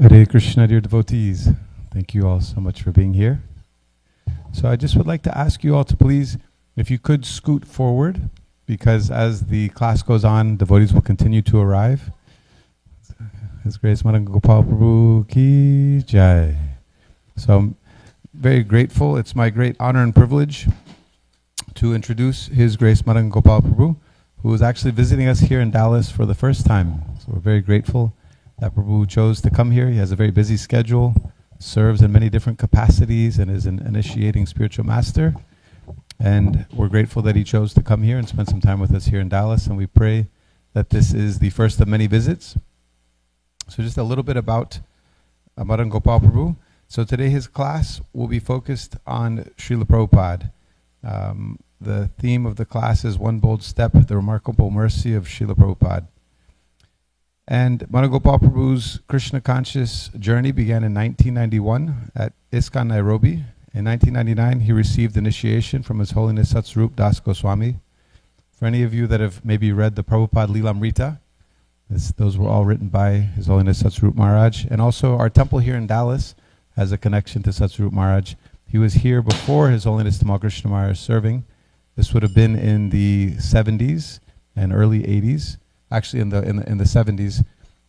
Hare Krishna, dear devotees. Thank you all so much for being here. So I just would like to ask you all to please, if you could scoot forward, because as the class goes on, devotees will continue to arrive. His Grace Madana-gopāla Prabhu ki jai. So I'm very grateful. It's my great honor and privilege to introduce His Grace Madana-gopāla Prabhu, who is actually visiting us here in Dallas for the first time. So we're very grateful that Prabhu chose to come here. He has a very busy schedule, serves in many different capacities, and is an initiating spiritual master. And we're grateful that he chose to come here and spend some time with us here in Dallas. And we pray that this is the first of many visits. So just a little bit about Madana-gopāla Prabhu. So today his class will be focused on Srila Prabhupada. The theme of the class is One Bold Step, the Remarkable Mercy of Srila Prabhupada. And Madana-gopāla Prabhu's Krishna conscious journey began in 1991 at ISKCON, Nairobi. In 1999, he received initiation from His Holiness Satsvarup Das Goswami. For any of you that have maybe read the Prabhupada Lilamrita, those were all written by His Holiness Satsvarup Maharaj. And also our temple here in Dallas has a connection to Satsvarup Maharaj. He was here before His Holiness Tamal Krishna Maharaj serving. This would have been in the 70s and early 80s. Actually in the 70s.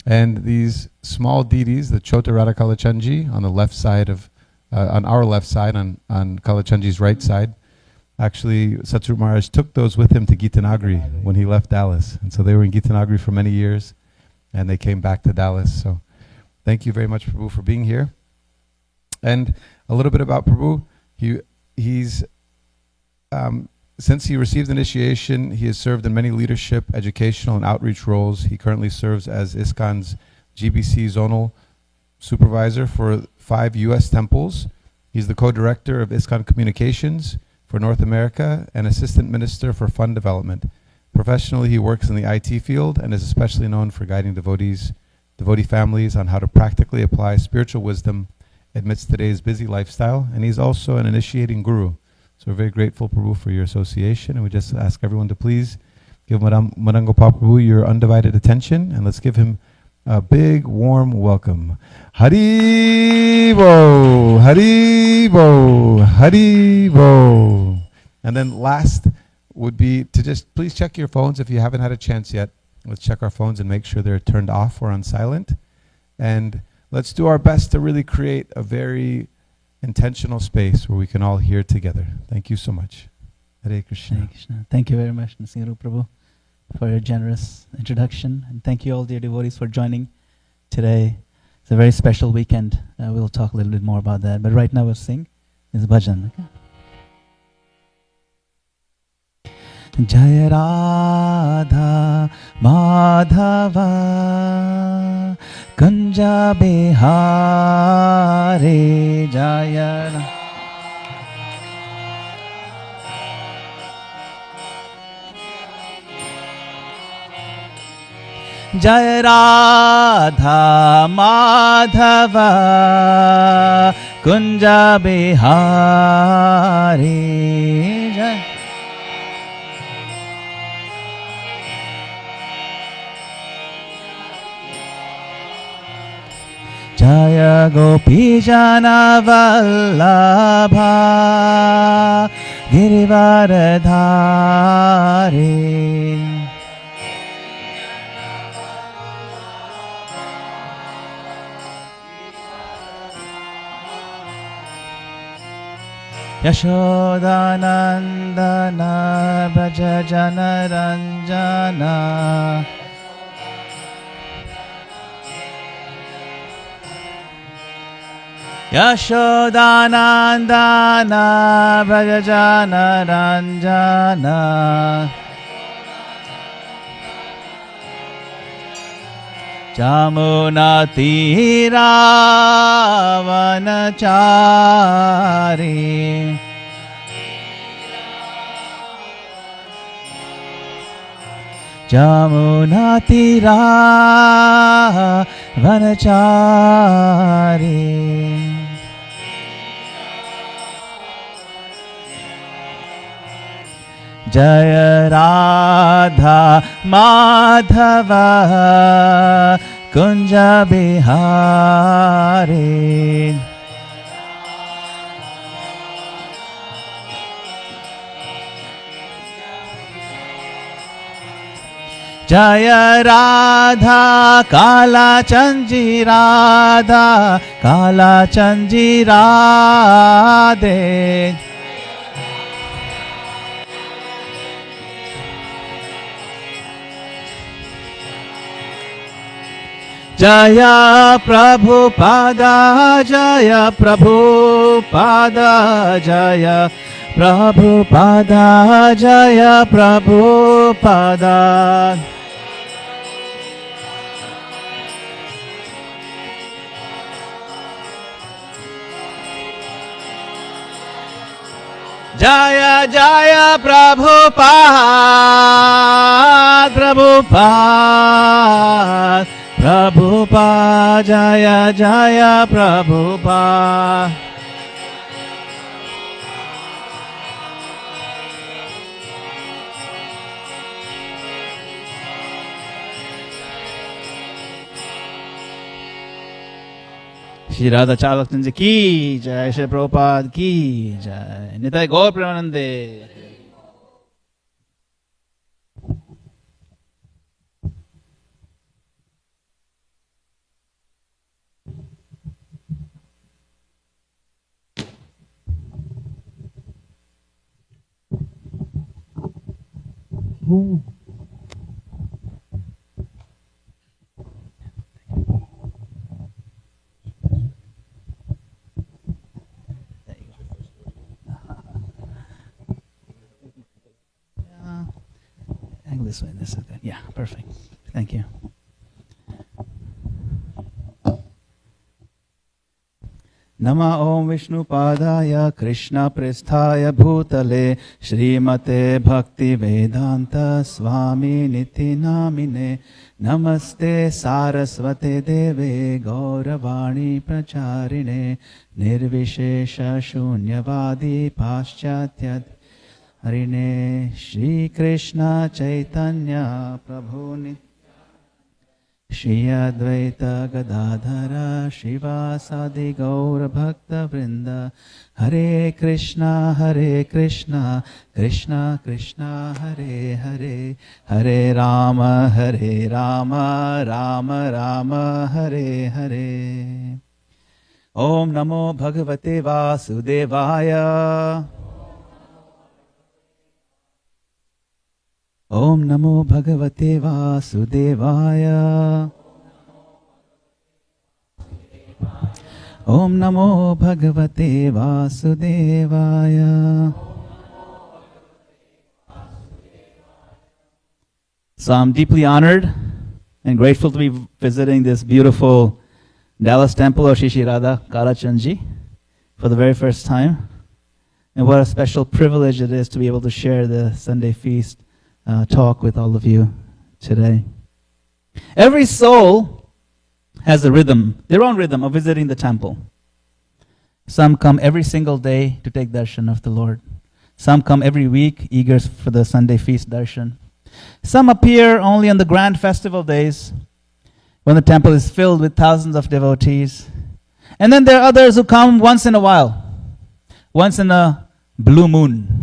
And these small deities, the Chota Radha Kalachandji on the left side of, on our left side, on Kalachandji's right side, actually Satsvarup Maharaj took those with him to Gitanagri when he left Dallas. And so they were in Gitanagri for many years, and they came back to Dallas. So thank you very much, Prabhu, for being here. And a little bit about Prabhu. He's since he received initiation, he has served in many leadership, educational, and outreach roles. He currently serves as ISKCON's GBC Zonal Supervisor for 5 U.S. temples. He's the co-director of ISKCON Communications for North America and Assistant Minister for Fund Development. Professionally, he works in the IT field and is especially known for guiding devotee families on how to practically apply spiritual wisdom amidst today's busy lifestyle. And he's also an initiating guru. So we're very grateful, Prabhu, for your association, and we just ask everyone to please give Madana-gopāla Prabhu your undivided attention, and let's give him a big, warm welcome. Hari Bo, Hari Bo, Hari Bo. And then last would be to just please check your phones if you haven't had a chance yet. Let's check our phones and make sure they're turned off or on silent. And let's do our best to really create a very intentional space where we can all hear together. Thank you so much. Hare Krishna. Hare Krishna. Thank you very much, Nrsimha Prabhu, for your generous introduction. And thank you all, dear devotees, for joining today. It's a very special weekend. We'll talk a little bit more about that. But right now we'll sing this bhajan. Okay? Jaya Radha Madhava Kunja Bihari Jaya Jaya Radha Madhava Kunja Bihari Jaya Jaya Gopijana Vallabha Girivaradhari Yashodanandana Braja Jana Ranjana Yashodanandana Brajajana Ranjana Jamuna Tira Vanachari Jamuna Tira Vanachari Jaya Radha Madhava Kunja Bihari. Jaya Radha Kala Chanji Radha Kala Chanji Radhe. Jaya Prabhupada Jaya Prabhupada Jaya Prabhupada Jaya Prabhupada. Jaya Jaya Prabhupada Prabhupada Prabhupada Jaya Jaya Prabhupada. Shri Radha Chalakchandji ki jai, Shri Prabhupada ki jai, Nitai Gaur Premanande. Angle this way. This is good. Yeah, perfect. Thank you. Nama Om Vishnu Padaya Krishna Prasthaya Bhutale Srimate Bhakti Vedanta Swami Niti Namine Namaste Saraswate Deve Gauravani Pracharine Nirvishesha Shunyavadi Paschatya Harine Shri Krishna Chaitanya Prabhu Shri Advaita Gadadhara Shivasadi Gaura Bhakta Vrinda Hare Krishna Krishna Krishna Hare Hare Hare Rama Rama Rama Hare Hare. Om Namo Bhagavate Vasudevaya. Om Namo Bhagavate Vasudevaya. Om Namo Bhagavate Vasudevaya. So I'm deeply honored and grateful to be visiting this beautiful Dallas temple of Shri Radha Kalachandji for the very first time. And what a special privilege it is to be able to share the Sunday feast talk with all of you today. Every soul has a rhythm, their own rhythm of visiting the temple. Some come every single day to take darshan of the Lord. Some come every week, eager for the Sunday feast darshan. Some appear only on the grand festival days when the temple is filled with thousands of devotees. And then there are others who come once in a while, once in a blue moon.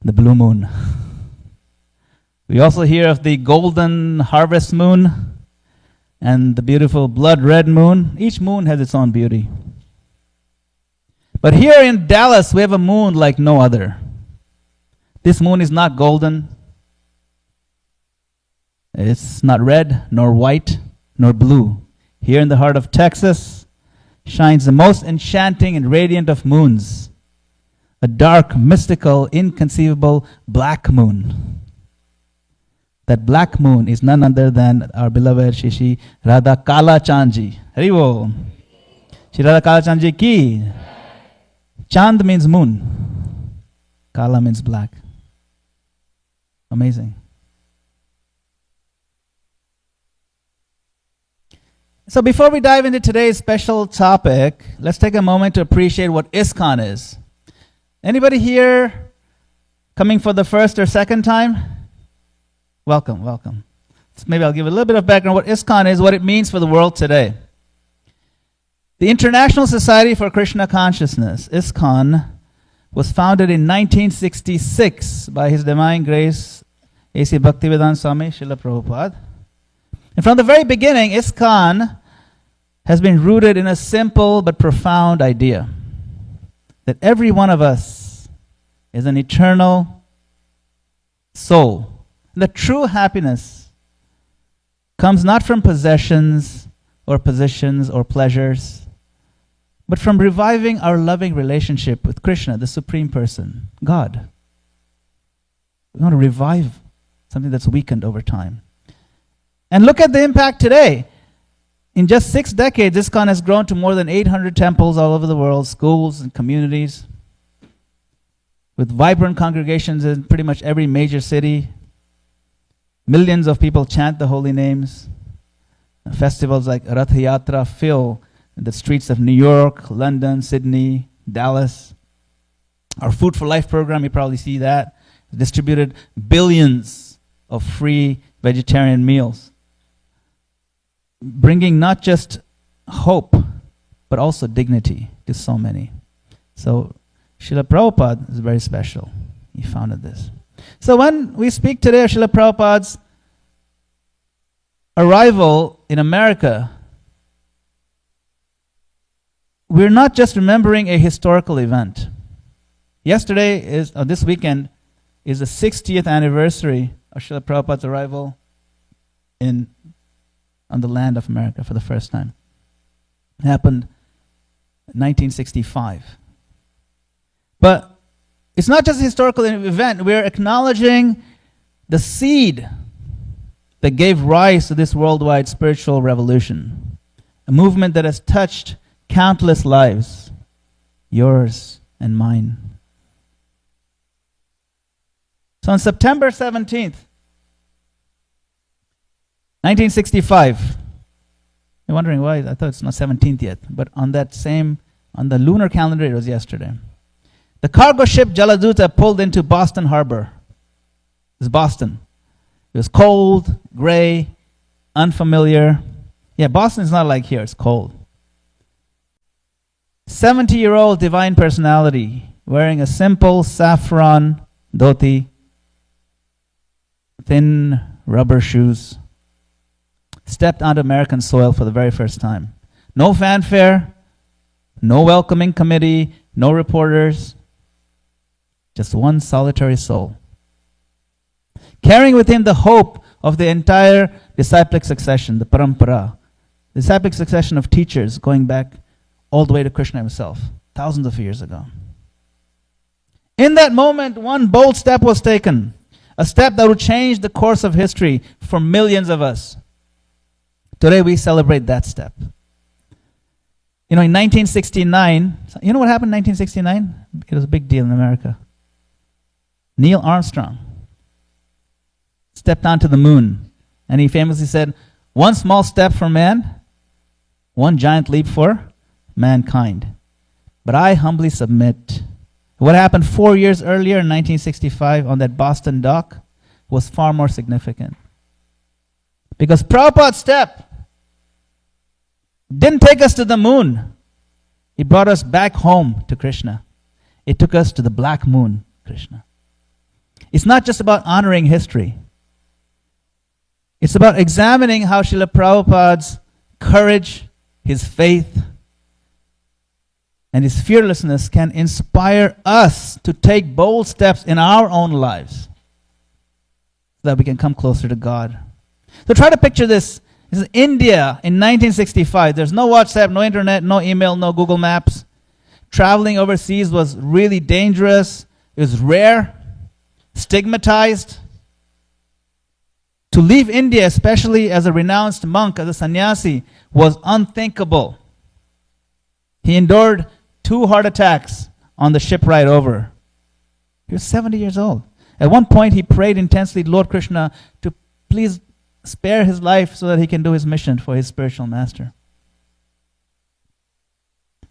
The blue moon. We also hear of the golden harvest moon and the beautiful blood red moon. Each moon has its own beauty. But here in Dallas, we have a moon like no other. This moon is not golden. It's not red, nor white, nor blue. Here in the heart of Texas shines the most enchanting and radiant of moons. A dark, mystical, inconceivable black moon. That black moon is none other than our beloved Shri Radha Kalachandji. Haribo. Shri Radha Kalachandji ki. Chand means moon. Kala means black. Amazing. So before we dive into today's special topic, let's take a moment to appreciate what ISKCON is. Anybody here coming for the first or second time? Welcome, welcome. So maybe I'll give a little bit of background what ISKCON is, what it means for the world today. The International Society for Krishna Consciousness, ISKCON, was founded in 1966 by His Divine Grace A.C. Bhaktivedanta Swami Srila Prabhupada. And from the very beginning, ISKCON has been rooted in a simple but profound idea that every one of us is an eternal soul. And the true happiness comes not from possessions or positions or pleasures, but from reviving our loving relationship with Krishna, the Supreme Person, God. We want to revive something that's weakened over time. And look at the impact today. In just 6 decades, ISKCON has grown to more than 800 temples all over the world, schools and communities, with vibrant congregations in pretty much every major city. Millions of people chant the holy names. Festivals like Rath Yatra fill the streets of New York, London, Sydney, Dallas. Our Food for Life program, you probably see that, distributed billions of free vegetarian meals, bringing not just hope, but also dignity to so many. So Srila Prabhupada is very special. He founded this. So when we speak today of Srila Prabhupada's arrival in America, we're not just remembering a historical event. This weekend is the 60th anniversary of Srila Prabhupada's arrival on the land of America for the first time. It happened in 1965. But it's not just a historical event. We're acknowledging the seed that gave rise to this worldwide spiritual revolution, a movement that has touched countless lives, yours and mine. So on September 17th, 1965. You're wondering why? I thought it's not 17th yet. But on the lunar calendar, it was yesterday. The cargo ship Jaladuta pulled into Boston Harbor. It was Boston. It was cold, gray, unfamiliar. Yeah, Boston is not like here. It's cold. 70-year-old divine personality wearing a simple saffron dhoti, thin rubber shoes, stepped onto American soil for the very first time. No fanfare, no welcoming committee, no reporters, just one solitary soul, carrying with him the hope of the entire disciplic succession, the parampara, the disciplic succession of teachers going back all the way to Krishna himself, thousands of years ago. In that moment, one bold step was taken, a step that would change the course of history for millions of us. Today we celebrate that step. In 1969, you know what happened in 1969? It was a big deal in America. Neil Armstrong stepped onto the moon, and he famously said, "One small step for man, one giant leap for mankind. But I humbly submit." What happened 4 years earlier in 1965 on that Boston dock was far more significant. Because Prabhupada's step didn't take us to the moon. It brought us back home to Krishna. It took us to the black moon, Krishna. It's not just about honoring history. It's about examining how Srila Prabhupada's courage, his faith, and his fearlessness can inspire us to take bold steps in our own lives so that we can come closer to God. So try to picture this. This is India in 1965. There's no WhatsApp, no internet, no email, no Google Maps. Traveling overseas was really dangerous. It was rare, stigmatized. To leave India, especially as a renounced monk, as a sannyasi, was unthinkable. He endured 2 heart attacks on the ship ride over. He was 70 years old. At one point, he prayed intensely to Lord Krishna to please spare his life so that he can do his mission for his spiritual master.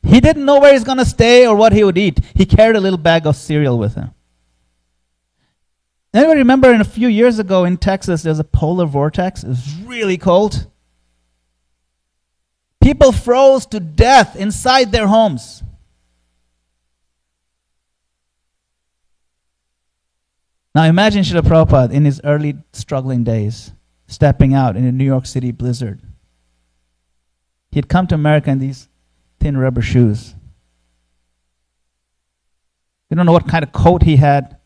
He didn't know where he's going to stay or what he would eat. He carried a little bag of cereal with him. Anybody remember a few years ago in Texas, there was a polar vortex? It was really cold. People froze to death inside their homes. Now imagine Srila Prabhupada in his early struggling days, stepping out in a New York City blizzard. He had come to America in these thin rubber shoes. We don't know what kind of coat he had.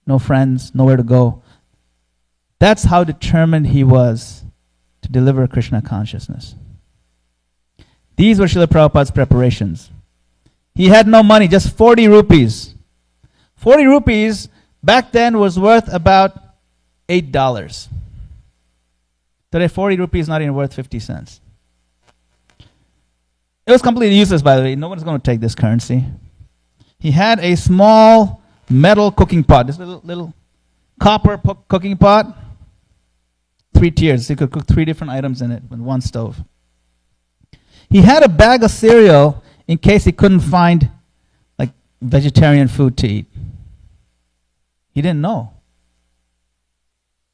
No friends, nowhere to go. That's how determined he was to deliver Krishna consciousness. These were Srila Prabhupada's preparations. He had no money, just 40 rupees. 40 rupees back then was worth about $8. Today, 40 rupees is not even worth 50 cents. It was completely useless, by the way. No one's going to take this currency. He had a small metal cooking pot, this little copper cooking pot, 3 tiers. So he could cook 3 different items in it with one stove. He had a bag of cereal in case he couldn't find like vegetarian food to eat. He didn't know.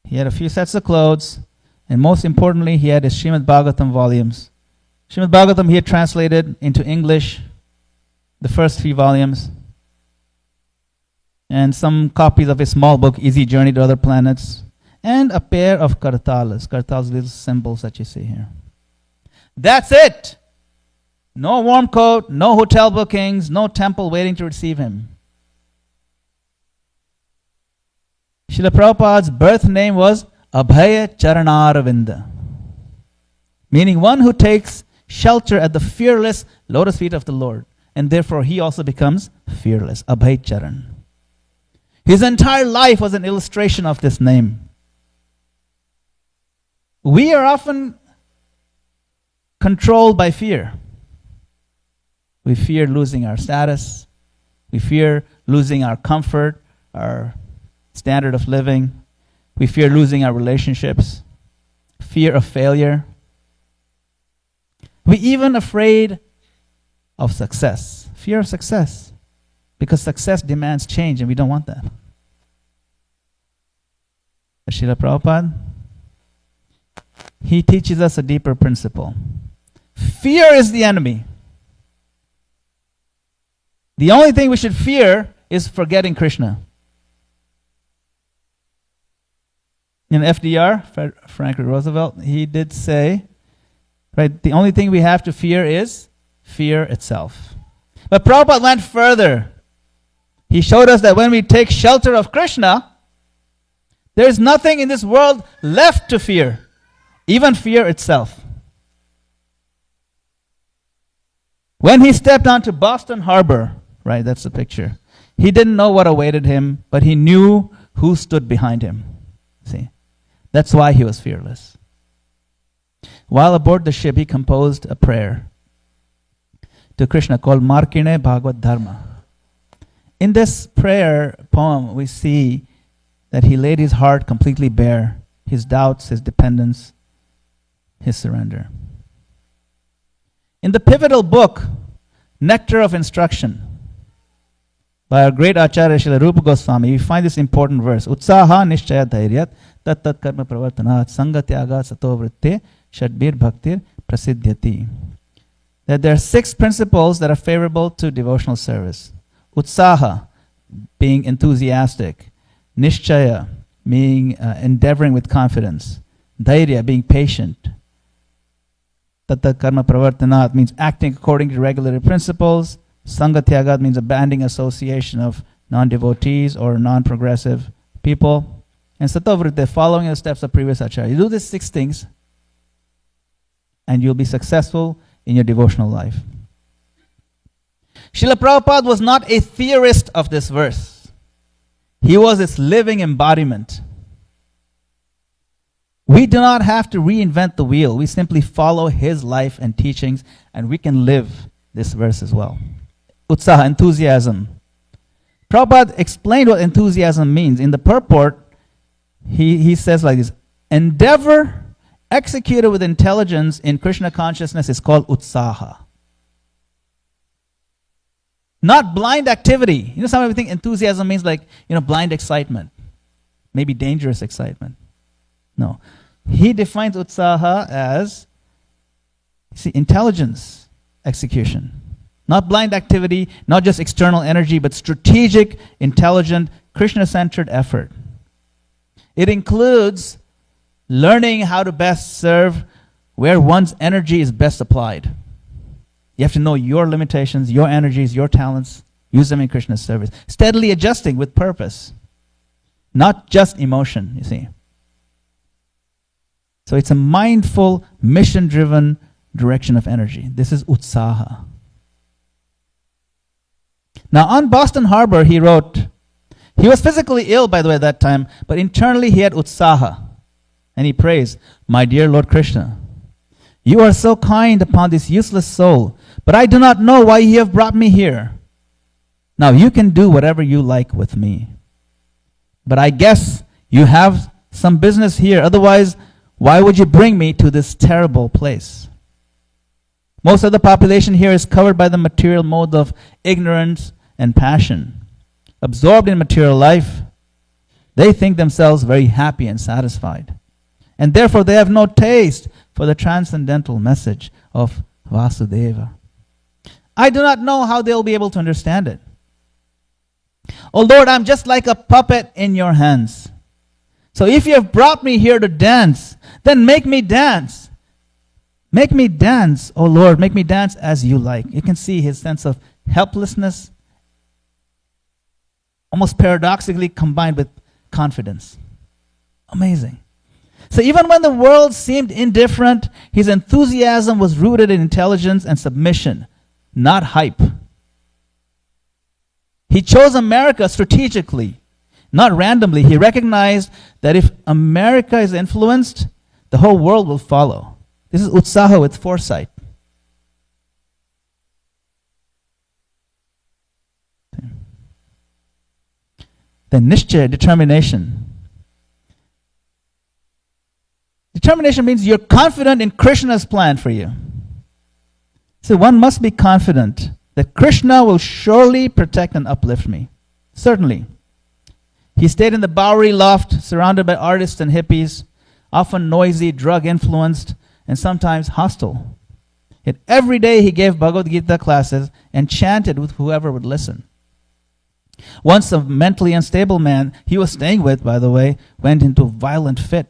He had a few sets of clothes, and most importantly, he had his Srimad Bhagavatam volumes. Srimad Bhagavatam he had translated into English, the first 3 volumes, and some copies of his small book, Easy Journey to Other Planets, and a pair of kartalas. Kartalas, little symbols that you see here. That's it. No warm coat, no hotel bookings, no temple waiting to receive him. Srila Prabhupada's birth name was Abhaya Charanaravinda, meaning one who takes shelter at the fearless lotus feet of the Lord. And therefore he also becomes fearless, Abhay Charan. His entire life was an illustration of this name. We are often controlled by fear. We fear losing our status. We fear losing our comfort, our standard of living. We fear losing our relationships. Fear of failure. We even afraid of success. Fear of success. Because success demands change and we don't want that. But Srila Prabhupada, he teaches us a deeper principle. Fear is the enemy. The only thing we should fear is forgetting Krishna. In FDR, Franklin Roosevelt, he did say, right, the only thing we have to fear is fear itself. But Prabhupada went further. He showed us that when we take shelter of Krishna, there is nothing in this world left to fear, even fear itself. When he stepped onto Boston Harbor, right, that's the picture, he didn't know what awaited him, but he knew who stood behind him. See, that's why he was fearless. While aboard the ship, he composed a prayer to Krishna called Markine Bhagavad Dharma. In this prayer poem, we see that he laid his heart completely bare, his doubts, his dependence, his surrender. In the pivotal book, Nectar of Instruction, by our great Acharya Srila Rupa Goswami, we find this important verse. Utsaha nishchaya dhairyat tat tat karma pravartanat sangatyaga sato vritte shadbir bhaktir prasidhyati. That there are 6 principles that are favorable to devotional service. Utsaha, being enthusiastic. Nishchaya, being endeavoring with confidence. Dhairya, being patient. Tatta karma pravartanat means acting according to regulatory principles. Sangatyagat means abandoning association of non-devotees or non-progressive people. And satovritte, following the steps of previous acharya. You do these 6 things and you'll be successful in your devotional life. Srila Prabhupada was not a theorist of this verse. He was its living embodiment. We do not have to reinvent the wheel. We simply follow his life and teachings, and we can live this verse as well. Utsaha, enthusiasm. Prabhupada explained what enthusiasm means. In the purport, he says like this: endeavor executed with intelligence in Krishna consciousness is called utsaha. Not blind activity. You know, some people think enthusiasm means like, blind excitement. maybe dangerous excitement. No. He defines utsaha as, intelligence execution. Not blind activity, not just external energy, but strategic, intelligent, Krishna-centered effort. It includes learning how to best serve where one's energy is best applied. You have to know your limitations, your energies, your talents, use them in Krishna's service. Steadily adjusting with purpose, not just emotion, you see. So it's a mindful, mission-driven direction of energy. This is utsaha. Now on Boston Harbor, he wrote, he was physically ill, by the way, at that time, but internally he had utsaha. And he prays, "My dear Lord Krishna, you are so kind upon this useless soul, but I do not know why you have brought me here. Now you can do whatever you like with me. But I guess you have some business here, otherwise why would you bring me to this terrible place? Most of the population here is covered by the material mode of ignorance and passion. Absorbed in material life, they think themselves very happy and satisfied. And therefore they have no taste for the transcendental message of Vasudeva. I do not know how they'll be able to understand it. Oh Lord, I'm just like a puppet in your hands. So if you have brought me here to dance, then make me dance. Make me dance, oh Lord, make me dance as you like." You can see his sense of helplessness, almost paradoxically combined with confidence. Amazing. So even when the world seemed indifferent, his enthusiasm was rooted in intelligence and submission, not hype. He chose America strategically, not randomly. He recognized that if America is influenced, the whole world will follow. This is utsaha with foresight. Then nishchaya, determination. Determination means you're confident in Krishna's plan for you. So one must be confident that Krishna will surely protect and uplift me. Certainly. He stayed in the Bowery loft, surrounded by artists and hippies, often noisy, drug-influenced, and sometimes hostile. Yet every day he gave Bhagavad Gita classes and chanted with whoever would listen. Once a mentally unstable man he was staying with, by the way, went into a violent fit.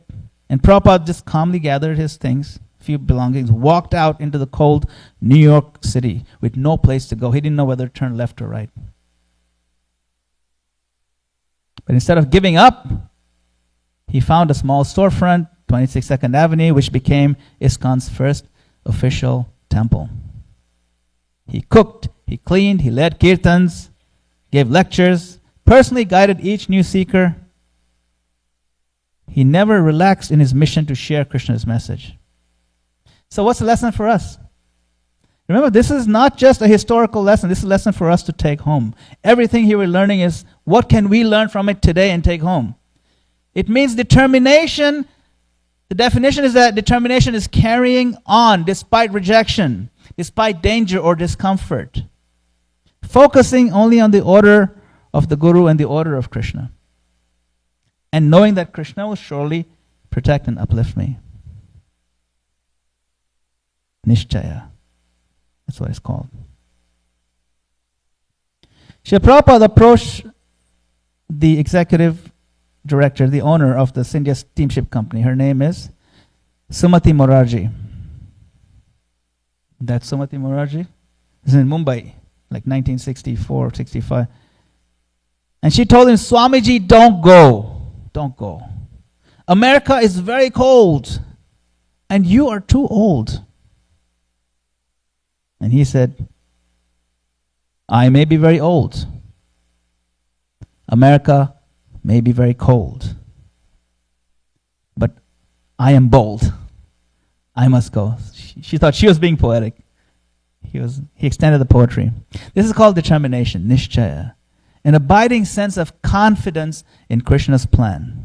And Prabhupada just calmly gathered his things, few belongings, walked out into the cold New York City with no place to go. He didn't know whether to turn left or right. But instead of giving up, he found a small storefront, 26 Second Avenue, which became ISKCON's first official temple. He cooked, he cleaned, he led kirtans, gave lectures, personally guided each new seeker. He never relaxed in his mission to share Krishna's message. So what's the lesson for us? Remember, this is not just a historical lesson. This is a lesson for us to take home. Everything here we're learning is, what can we learn from it today and take home? It means determination. The definition is that determination is carrying on despite rejection, despite danger or discomfort. Focusing only on the order of the Guru and the order of Krishna. And knowing that Krishna will surely protect and uplift me. Nishchaya. That's what it's called. Srila Prabhupada approached the executive director, the owner of the India Steamship Company. Her name is Sumati Morarji. That's Sumati Morarji. This is in Mumbai, like 1964, 65. And she told him, "Swamiji, don't go. Don't go. America is very cold, and you are too old." And he said, "I may be very old. America may be very cold. But I am bold. I must go." She thought she was being poetic. He extended the poetry. This is called determination, nishchaya. An abiding sense of confidence in Krishna's plan.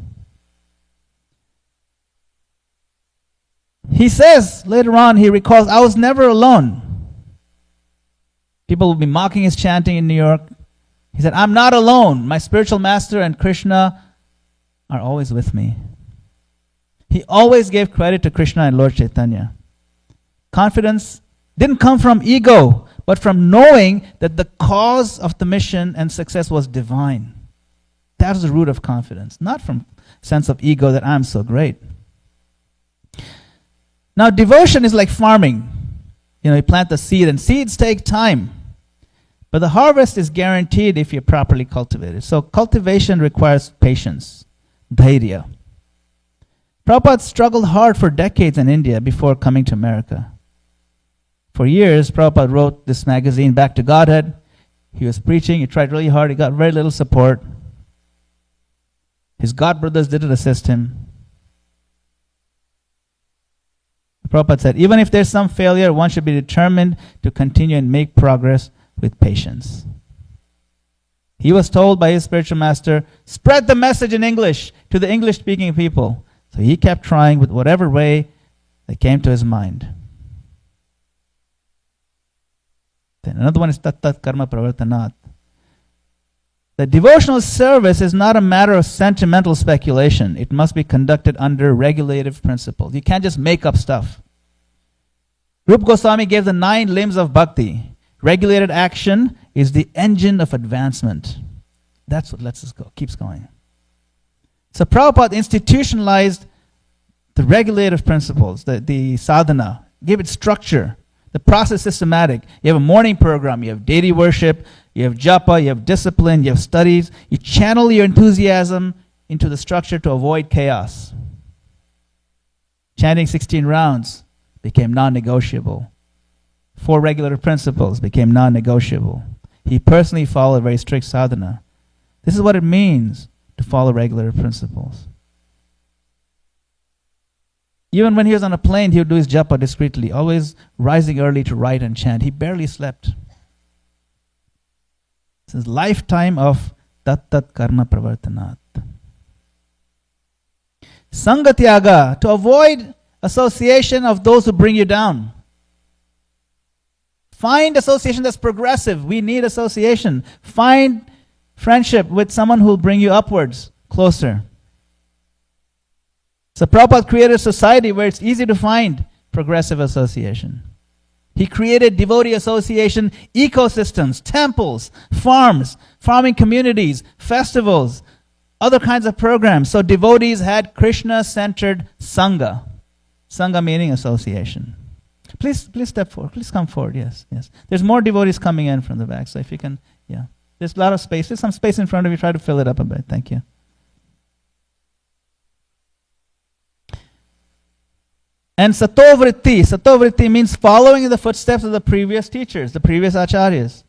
He says, later on, he recalls, "I was never alone." People will be mocking his chanting in New York. He said, "I'm not alone. My spiritual master and Krishna are always with me. He always gave credit to Krishna and Lord Chaitanya. Confidence didn't come from ego, but from knowing that the cause of the mission and success was divine. That was the root of confidence, not from sense of ego that I'm so great. Now, devotion is like farming. You plant the seed, and seeds take time. But the harvest is guaranteed if you properly cultivate it. So cultivation requires patience, dhairya. Prabhupada struggled hard for decades in India before coming to America. For years, Prabhupada wrote this magazine, Back to Godhead. He was preaching, he tried really hard, he got very little support. His god brothers didn't assist him. Prabhupada said, even if there's some failure, one should be determined to continue and make progress with patience. He was told by his spiritual master, spread the message in English to the English-speaking people. So he kept trying with whatever way that came to his mind. Then another one is tat karma pravartanat. The devotional service is not a matter of sentimental speculation. It must be conducted under regulative principles. You can't just make up stuff. Rupa Goswami gave the 9 limbs of bhakti. Regulated action is the engine of advancement. That's what lets us go, keeps going. So Prabhupada institutionalized the regulative principles, the sadhana, gave it structure. The process is systematic. You have a morning program, you have deity worship, you have japa, you have discipline, you have studies. You channel your enthusiasm into the structure to avoid chaos. Chanting 16 rounds became non-negotiable. 4 regulative principles became non-negotiable. He personally followed a very strict sadhana. This is what it means to follow regulative principles. Even when he was on a plane, he would do his japa discreetly, always rising early to write and chant. He barely slept. This is lifetime of tat karma pravartanat. Sangatyaga, to avoid association of those who bring you down. Find association that's progressive. We need association. Find friendship with someone who will bring you upwards, closer. So Prabhupada created a society where it's easy to find progressive association. He created devotee association ecosystems, temples, farms, farming communities, festivals, other kinds of programs. So devotees had Krishna-centered Sangha. Sangha meaning association. Please step forward. Please come forward. Yes. There's more devotees coming in from the back. So if you can, yeah. There's a lot of space. There's some space in front of you. Try to fill it up a bit. Thank you. And satovritti. Satovritti means following in the footsteps of the previous teachers, the previous acharyas.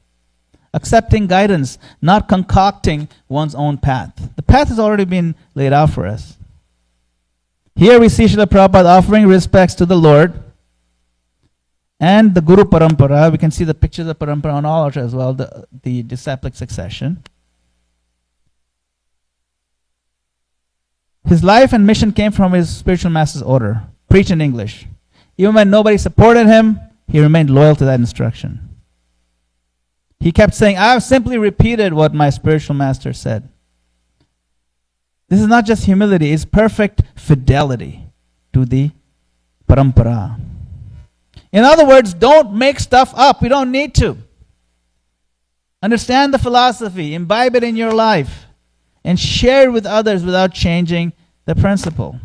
Accepting guidance, not concocting one's own path. The path has already been laid out for us. Here we see Srila Prabhupada offering respects to the Lord and the Guru Parampara. We can see the pictures of Parampara on all altars as well, the disciplic succession. His life and mission came from his spiritual master's order. Preach in English. Even when nobody supported him, he remained loyal to that instruction. He kept saying, I have simply repeated what my spiritual master said. This is not just humility, it's perfect fidelity to the parampara. In other words, don't make stuff up. We don't need to. Understand the philosophy, imbibe it in your life, and share it with others without changing the principle.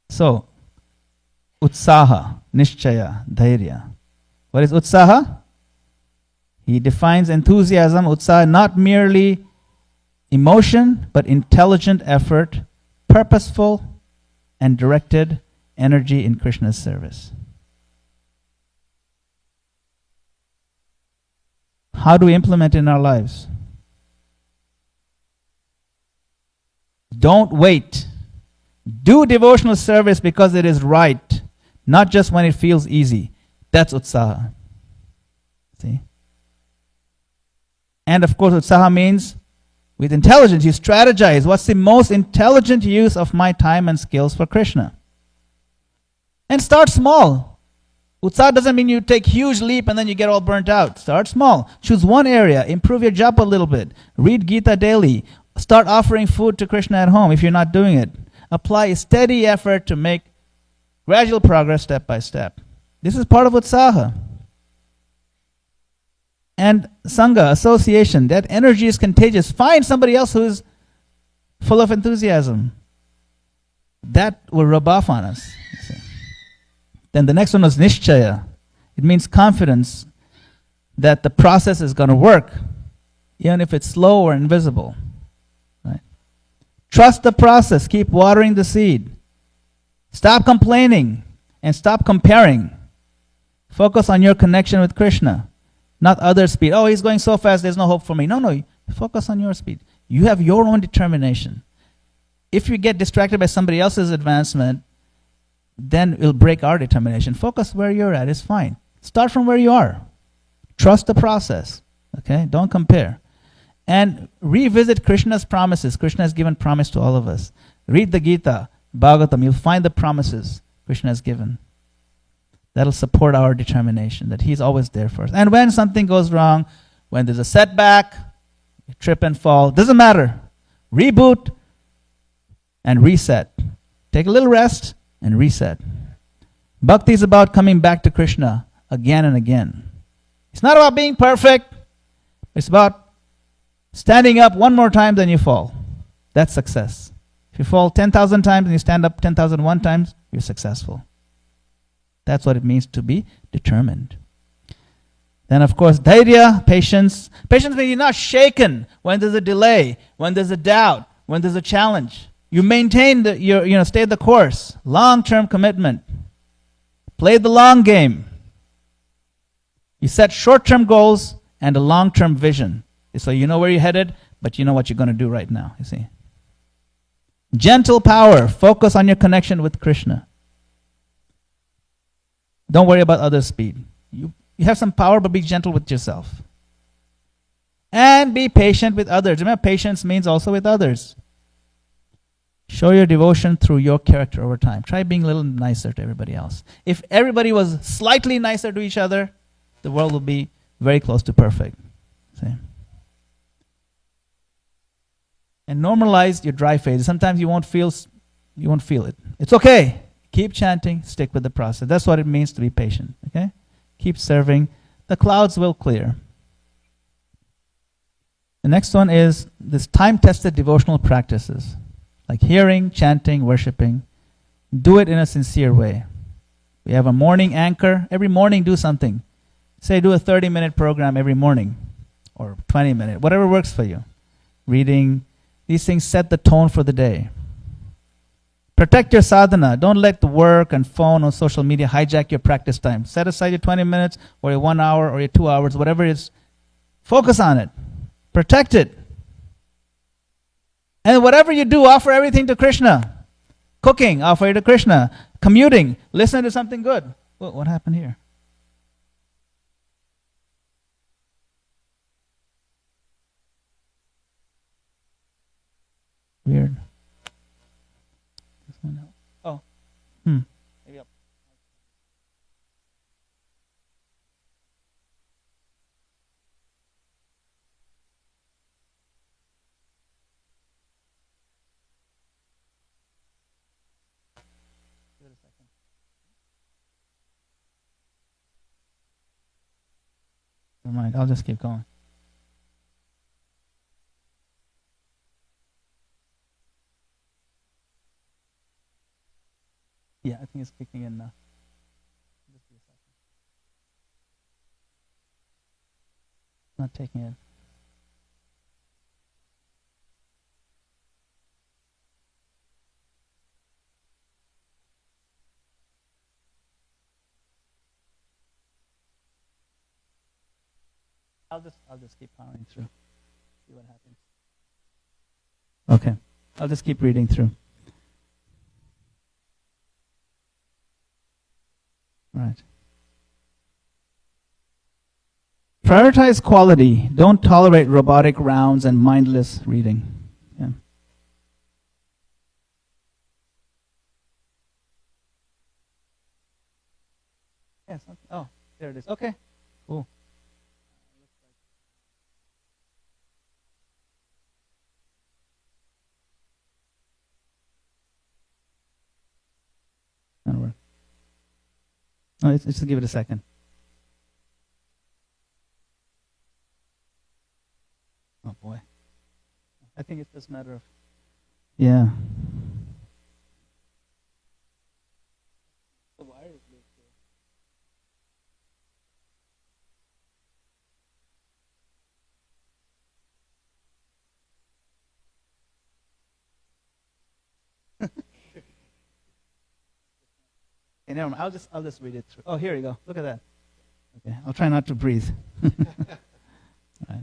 So, utsaha, nishchaya, dhairya. What is utsaha? He defines enthusiasm, utsaha, not merely emotion, but intelligent effort, purposeful and directed energy in Krishna's service. How do we implement it in our lives? Don't wait. Do devotional service because it is right, not just when it feels easy. That's utsaha. See? And of course, utsaha means with intelligence, you strategize. What's the most intelligent use of my time and skills for Krishna? And start small. Utsaha doesn't mean you take huge leap and then you get all burnt out. Start small. Choose one area. Improve your japa a little bit. Read Gita daily. Start offering food to Krishna at home if you're not doing it. Apply a steady effort to make gradual progress step by step. This is part of Utsaha. And Sangha, association, that energy is contagious. Find somebody else who is full of enthusiasm. That will rub off on us. Then the next one was Nishchaya. It means confidence that the process is going to work, even if it's slow or invisible. Right? Trust the process. Keep watering the seed. Stop complaining and stop comparing. Focus on your connection with Krishna, not other speed. Oh, he's going so fast, there's no hope for me. No, focus on your speed. You have your own determination. If you get distracted by somebody else's advancement, then it'll break our determination. Focus where you're at, it's fine. Start from where you are. Trust the process. Okay? Don't compare. And revisit Krishna's promises. Krishna has given promise to all of us. Read the Gita, Bhagavatam. You'll find the promises Krishna has given. That'll support our determination that he's always there for us. And when something goes wrong, when there's a setback, you trip and fall, doesn't matter. Reboot and reset. Take a little rest and reset. Bhakti is about coming back to Krishna again and again. It's not about being perfect. It's about standing up one more time, then you fall. That's success. If you fall 10,000 times and you stand up 10,001 times, you're successful. That's what it means to be determined. Then, of course, dhairya, patience. Patience means you're not shaken when there's a delay, when there's a doubt, when there's a challenge. You maintain stay the course. Long-term commitment. Play the long game. You set short-term goals and a long-term vision. So you know where you're headed, but you know what you're going to do right now, you see. Gentle power. Focus on your connection with Krishna. Don't worry about other speed. You have some power, but be gentle with yourself. And be patient with others. Remember, patience means also with others. Show your devotion through your character over time. Try being a little nicer to everybody else. If everybody was slightly nicer to each other, the world will be very close to perfect. See? And normalize your dry phase. Sometimes you won't feel it. It's okay. Keep chanting, stick with the process. That's what it means to be patient. Okay? Keep serving. The clouds will clear. The next one is this time-tested devotional practices. Like hearing, chanting, worshiping. Do it in a sincere way. We have a morning anchor. Every morning do something. Say do a 30-minute program every morning. Or 20-minute. Whatever works for you. Reading. These things set the tone for the day. Protect your sadhana. Don't let the work and phone or social media hijack your practice time. Set aside your 20 minutes or your 1 hour or your 2 hours, whatever it is. Focus on it. Protect it. And whatever you do, offer everything to Krishna. Cooking, offer it to Krishna. Commuting, listen to something good. What happened here? Weird. Oh. Maybe up. Give it a second. Never mind, I'll just keep going. Yeah, I think it's kicking in now. Just be a second. Not taking it. I'll just keep powering through. See what happens. Okay. I'll just keep reading through. Right. Prioritize quality. Don't tolerate robotic rounds and mindless reading. Yeah. Yes. Okay. There it is. Okay. Cool. That'll work. Oh, let's just give it a second. Oh boy. I think it's just a matter of. Yeah. The wire is loose here. Okay, never mind. I'll just read it through. Oh, here you go. Look at that. Okay, I'll try not to breathe. All right.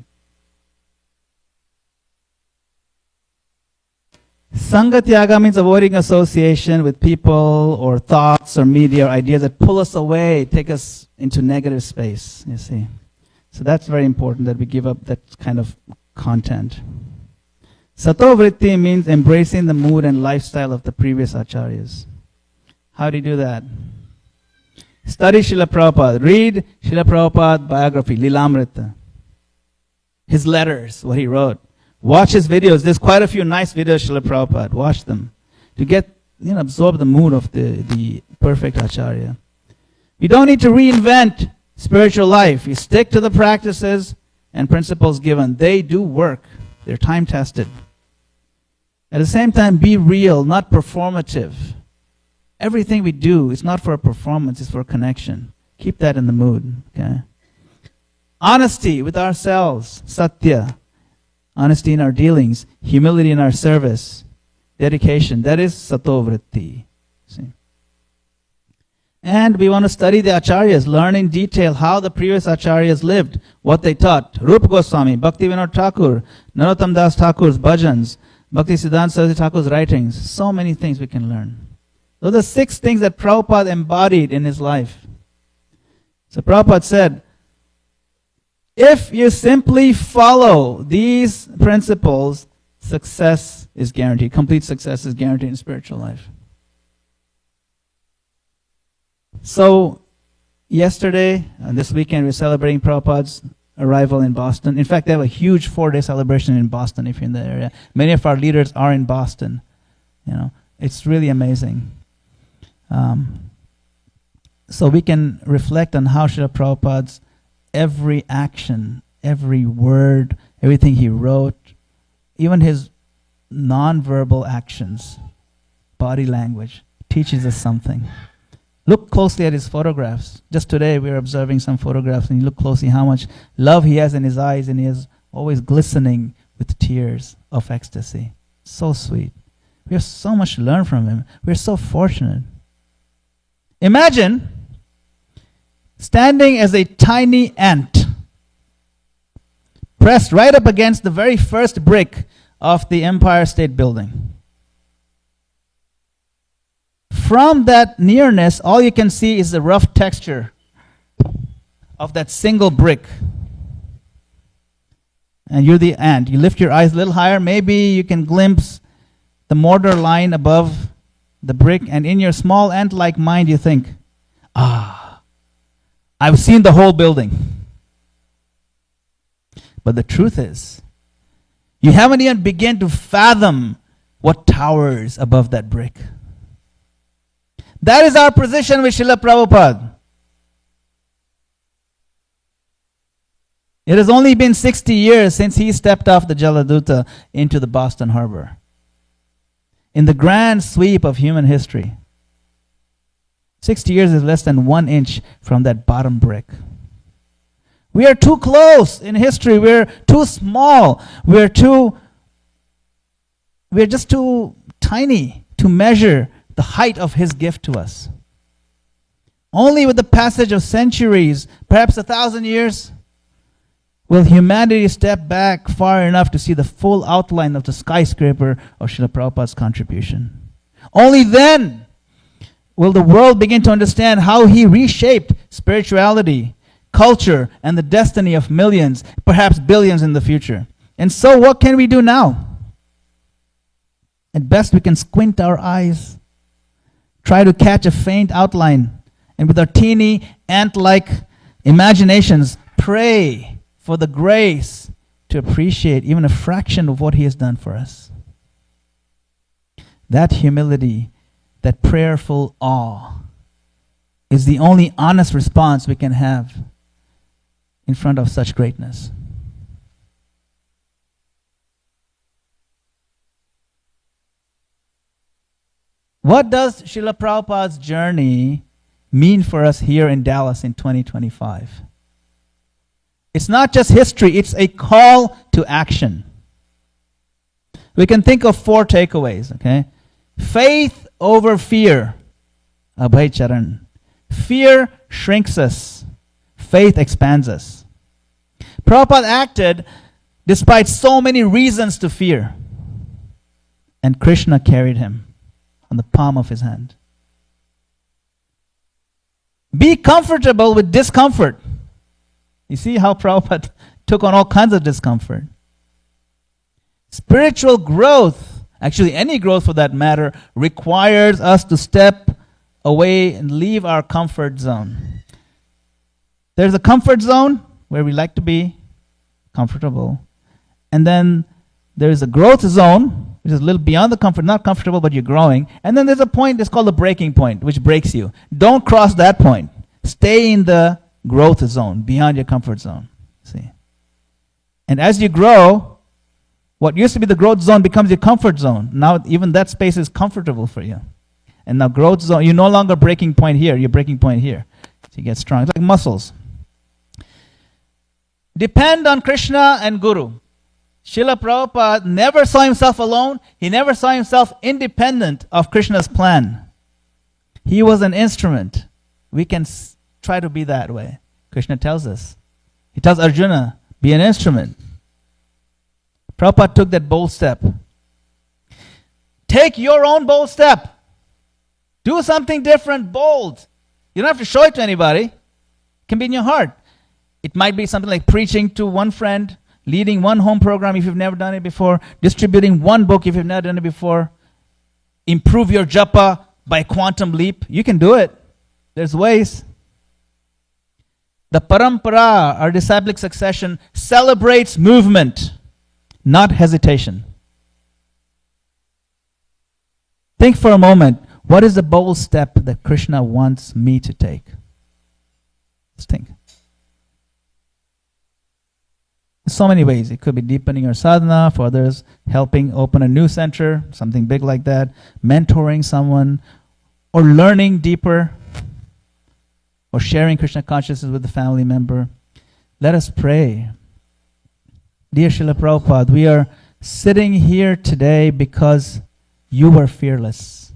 Sangha Tyaga means avoiding association with people or thoughts or media or ideas that pull us away, take us into negative space, you see. So that's very important that we give up that kind of content. Sato Vritti means embracing the mood and lifestyle of the previous acharyas. How do you do that? Study Srila Prabhupada. Read Srila Prabhupada biography, Lilamrita. His letters, what he wrote. Watch his videos. There's quite a few nice videos, Srila Prabhupada. Watch them. To get, absorb the mood of the perfect acharya. You don't need to reinvent spiritual life. You stick to the practices and principles given. They do work. They're time tested. At the same time, be real, not performative. Everything we do is not for a performance, it's for a connection. Keep that in the mood. Okay. Honesty with ourselves, satya. Honesty in our dealings, humility in our service, dedication. That is sato vritti. See? And we want to study the acharyas, learn in detail how the previous acharyas lived, what they taught. Rupa Goswami, Bhaktivinoda Thakur, Narottam Das Thakur's bhajans, Bhakti Siddhanta Saraswati Thakur's writings. So many things we can learn. Those are 6 things that Prabhupada embodied in his life. So Prabhupada said, if you simply follow these principles, success is guaranteed. Complete success is guaranteed in spiritual life. So, yesterday, this weekend, we're celebrating Prabhupada's arrival in Boston. In fact, they have a huge 4-day celebration in Boston if you're in the area. Many of our leaders are in Boston. It's really amazing. So we can reflect on how Srila Prabhupada's every action, every word, everything he wrote, even his non-verbal actions, body language, teaches us something. Look closely at his photographs. Just today we were observing some photographs, and you look closely how much love he has in his eyes, and he is always glistening with tears of ecstasy. So sweet. We have so much to learn from him. We're so fortunate. Imagine standing as a tiny ant, pressed right up against the very first brick of the Empire State Building. From that nearness, all you can see is the rough texture of that single brick. And you're the ant. You lift your eyes a little higher, maybe you can glimpse the mortar line above the brick, and in your small ant-like mind you think, I've seen the whole building. But the truth is, you haven't even begun to fathom what towers above that brick. That is our position with Srila Prabhupada. It has only been 60 years since he stepped off the Jaladuta into the Boston Harbor. In the grand sweep of human history, 60 years is less than 1 inch from that bottom brick. We are too close in history. We're too small. We're just too tiny to measure the height of his gift to us. Only with the passage of centuries, perhaps 1,000 years, will humanity step back far enough to see the full outline of the skyscraper of Srila Prabhupada's contribution. Only then will the world begin to understand how he reshaped spirituality, culture, and the destiny of millions, perhaps billions in the future. And so what can we do now? At best we can squint our eyes, try to catch a faint outline, and with our teeny ant-like imaginations, pray for the grace to appreciate even a fraction of what He has done for us. That humility, that prayerful awe, is the only honest response we can have in front of such greatness. What does Srila Prabhupada's journey mean for us here in Dallas in 2025? It's not just history, it's a call to action. We can think of 4 takeaways, okay? Faith over fear, Abhay Charan. Fear shrinks us. Faith expands us. Prabhupada acted despite so many reasons to fear. And Krishna carried him on the palm of his hand. Be comfortable with discomfort. You see how Prabhupada took on all kinds of discomfort. Spiritual growth, actually any growth for that matter, requires us to step away and leave our comfort zone. There's a comfort zone where we like to be comfortable. And then there's a growth zone, which is a little beyond the comfort, not comfortable, but you're growing. And then there's a point that's called the breaking point, which breaks you. Don't cross that point. Stay in the growth zone, beyond your comfort zone. See? And as you grow, what used to be the growth zone becomes your comfort zone. Now even that space is comfortable for you. And now growth zone, you're no longer breaking point here, you're breaking point here. So you get strong. It's like muscles. Depend on Krishna and Guru. Srila Prabhupada never saw himself alone. He never saw himself independent of Krishna's plan. He was an instrument. We can try to be that way. Krishna tells us. He tells Arjuna, be an instrument. Prabhupada took that bold step. Take your own bold step. Do something different, bold. You don't have to show it to anybody. It can be in your heart. It might be something like preaching to one friend, leading one home program if you've never done it before, distributing one book if you've never done it before, improve your japa by quantum leap. You can do it. There's ways. The parampara, our disciplic succession, celebrates movement, not hesitation. Think for a moment, what is the bold step that Krishna wants me to take? Let's think. There's so many ways. It could be deepening your sadhana, for others, helping open a new center, something big like that, mentoring someone, or learning deeper, or sharing Krishna consciousness with a family member. Let us pray. Dear Srila Prabhupada, we are sitting here today because you were fearless.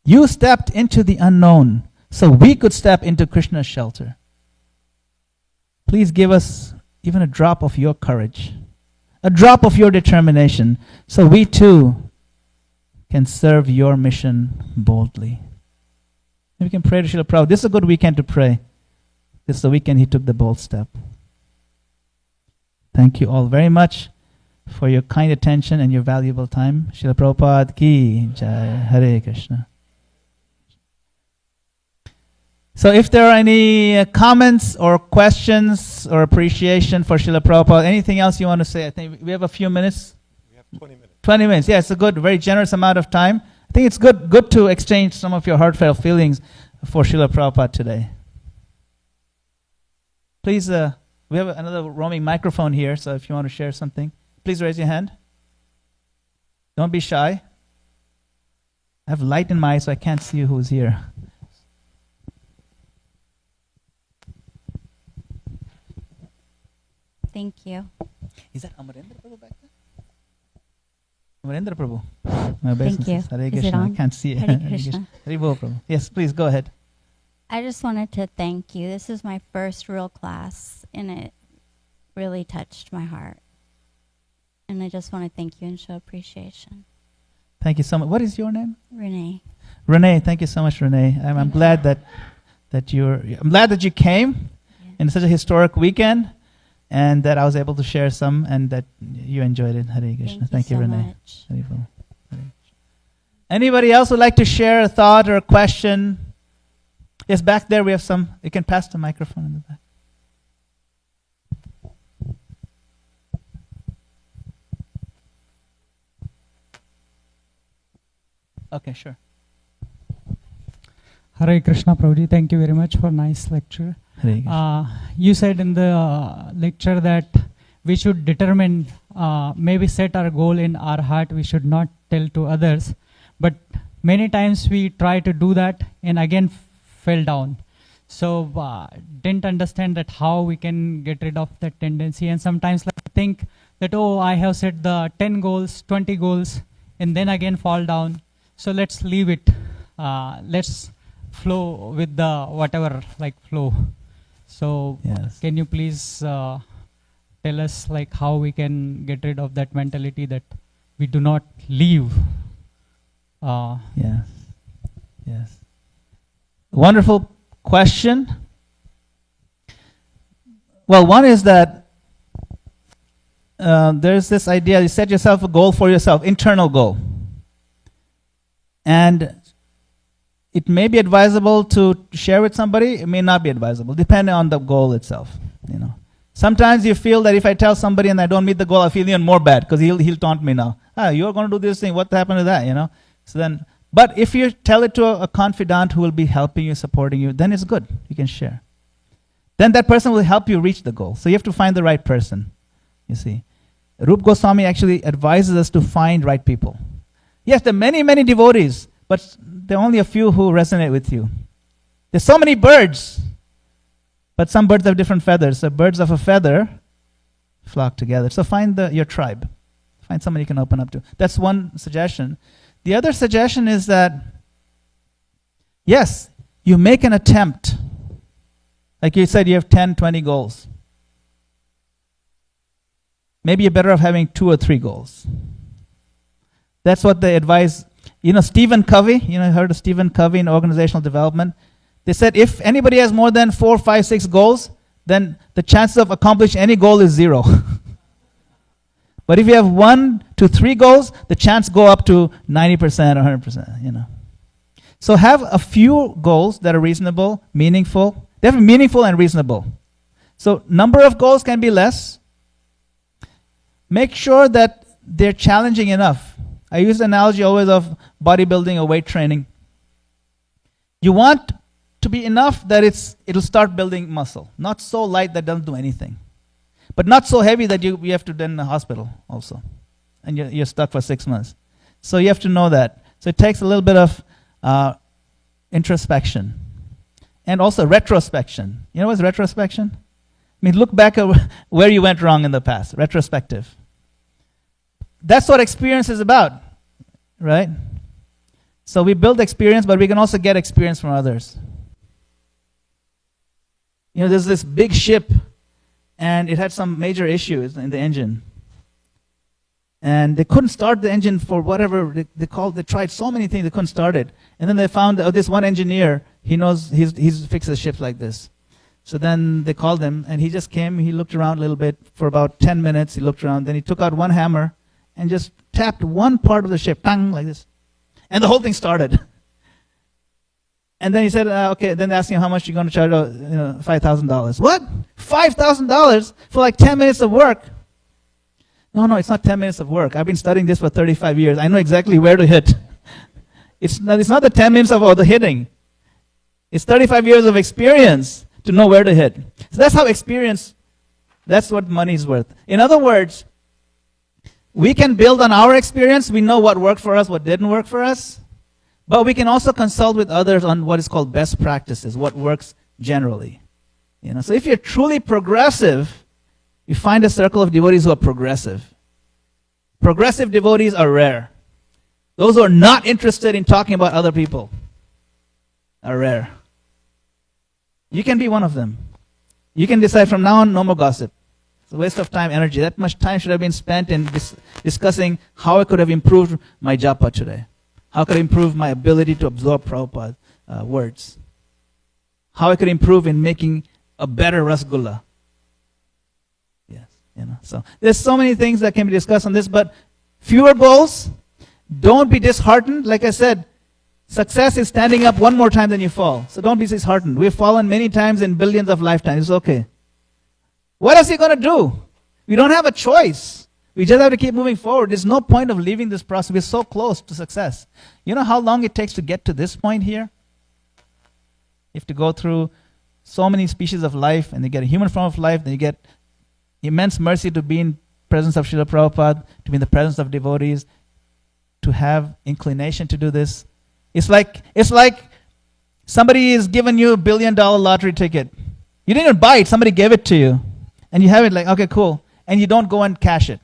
You stepped into the unknown so we could step into Krishna's shelter. Please give us even a drop of your courage, a drop of your determination, so we too can serve your mission boldly. And we can pray to Srila Prabhupada. This is a good weekend to pray. This is the weekend he took the bold step. Thank you all very much for your kind attention and your valuable time. Srila Prabhupada ki jai. Hare Krishna. So if there are any comments or questions or appreciation for Srila Prabhupada, anything else you want to say? I think we have a few minutes. We have 20 minutes. 20 minutes. Yeah, it's a good, very generous amount of time. I think it's good to exchange some of your heartfelt feelings for Srila Prabhupada today. Please, we have another roaming microphone here, so if you want to share something, please raise your hand. Don't be shy. I have light in my eyes, so I can't see who's here. Thank you. Is that Amarendra Prabhu back there? Amarendra Prabhu. My Thank you. Hare Is Krishna. it on? I can't see it. Hare Krishna. Hare Bol Prabhu. Yes, please go ahead. I just wanted to thank you. This is my first real class, and it really touched my heart. And I just want to thank you and show appreciation. Thank you so much. What is your name? Renee. Renee. Thank you so much, Renee. I'm glad that you came in such a historic weekend, and that I was able to share some, and that you enjoyed it. Hare Krishna. Thank you, so Renee. much. Hare Bol. Hare Krishna. Anybody else would like to share a thought or a question? Yes, back there we have some. You can pass the microphone in the back. Okay, sure. Hare Krishna Prabhuji, thank you very much for nice lecture. Hare Krishna. You said in the lecture that we should determine, maybe set our goal in our heart, we should not tell to others. But many times we try to do that and again fell down. So didn't understand that how we can get rid of that tendency. And sometimes like think that, oh, I have set the 10 goals, 20 goals, and then again fall down. So let's leave it. Let's flow with the whatever like flow. So Yes. can you please tell us like how we can get rid of that mentality that we do not leave? Yes. Yes. Wonderful question. Well, one is that there's this idea, you set yourself a goal for yourself, internal goal. And it may be advisable to share with somebody, it may not be advisable, depending on the goal itself. You know, sometimes you feel that if I tell somebody and I don't meet the goal, I feel even more bad because he'll taunt me now. You're going to do this thing. What happened to that? You know. So then, but if you tell it to a confidant who will be helping you, supporting you, then it's good. You can share. Then that person will help you reach the goal. So you have to find the right person. You see, Rupa Goswami actually advises us to find right people. Yes, there are many, many devotees, but there are only a few who resonate with you. There's so many birds, but some birds have different feathers. So birds of a feather flock together. So find your tribe. Find somebody you can open up to. That's one suggestion. The other suggestion is that, yes, you make an attempt. Like you said, you have 10, 20 goals. Maybe you're better off having 2 or 3 goals. That's what they advise. You know, Stephen Covey, heard of Stephen Covey in organizational development? They said if anybody has more than 4, 5, 6 goals, then the chances of accomplishing any goal is 0. But if you have 1 to 3 goals, the chance go up to 90% or 100%, So have a few goals that are reasonable, meaningful. They have to be meaningful and reasonable. So number of goals can be less. Make sure that they're challenging enough. I use the analogy always of bodybuilding or weight training. You want to be enough that it'll start building muscle. Not so light that doesn't do anything. But not so heavy that you have to then in the hospital also. And you're stuck for 6 months. So you have to know that. So it takes a little bit of introspection. And also retrospection. You know what's retrospection? I mean, look back at where you went wrong in the past. Retrospective. That's what experience is about, right? So we build experience, but we can also get experience from others. There's this big ship, and it had some major issues in the engine. And they couldn't start the engine for whatever they tried so many things, they couldn't start it. And then they found this one engineer, he knows, he's fixes ships like this. So then they called him, and he just came, he looked around a little bit for about 10 minutes, he looked around, then he took out one hammer, and just tapped one part of the ship, tang, like this. And the whole thing started. And then he said, okay, then they asked him how much you're going to charge, $5,000. What? $5,000 for like 10 minutes of work? No, it's not 10 minutes of work. I've been studying this for 35 years. I know exactly where to hit. It's not the 10 minutes of the hitting. It's 35 years of experience to know where to hit. So that's how experience, that's what money is worth. In other words, we can build on our experience. We know what worked for us, what didn't work for us. But we can also consult with others on what is called best practices, what works generally. So if you're truly progressive, you find a circle of devotees who are progressive. Progressive devotees are rare. Those who are not interested in talking about other people are rare. You can be one of them. You can decide from now on, no more gossip. It's a waste of time, energy. That much time should have been spent in discussing how I could have improved my japa today. How could I improve my ability to absorb Prabhupada words? How I could improve in making a better rasgulla. Yes, So there's so many things that can be discussed on this, but fewer goals. Don't be disheartened. Like I said, Success is standing up one more time than you fall. So don't be disheartened. We've fallen many times in billions of lifetimes. It's okay. What else are you going to do? We don't have a choice. We just have to keep moving forward. There's no point of leaving this process. We're so close to success. You know how long it takes to get to this point here? You have to go through so many species of life, and you get a human form of life, then you get immense mercy to be in presence of Srila Prabhupada, to be in the presence of devotees, to have inclination to do this. It's like somebody has given you $1 billion lottery ticket. You didn't even buy it, somebody gave it to you. And you have it like, okay, cool. And you don't go and cash it.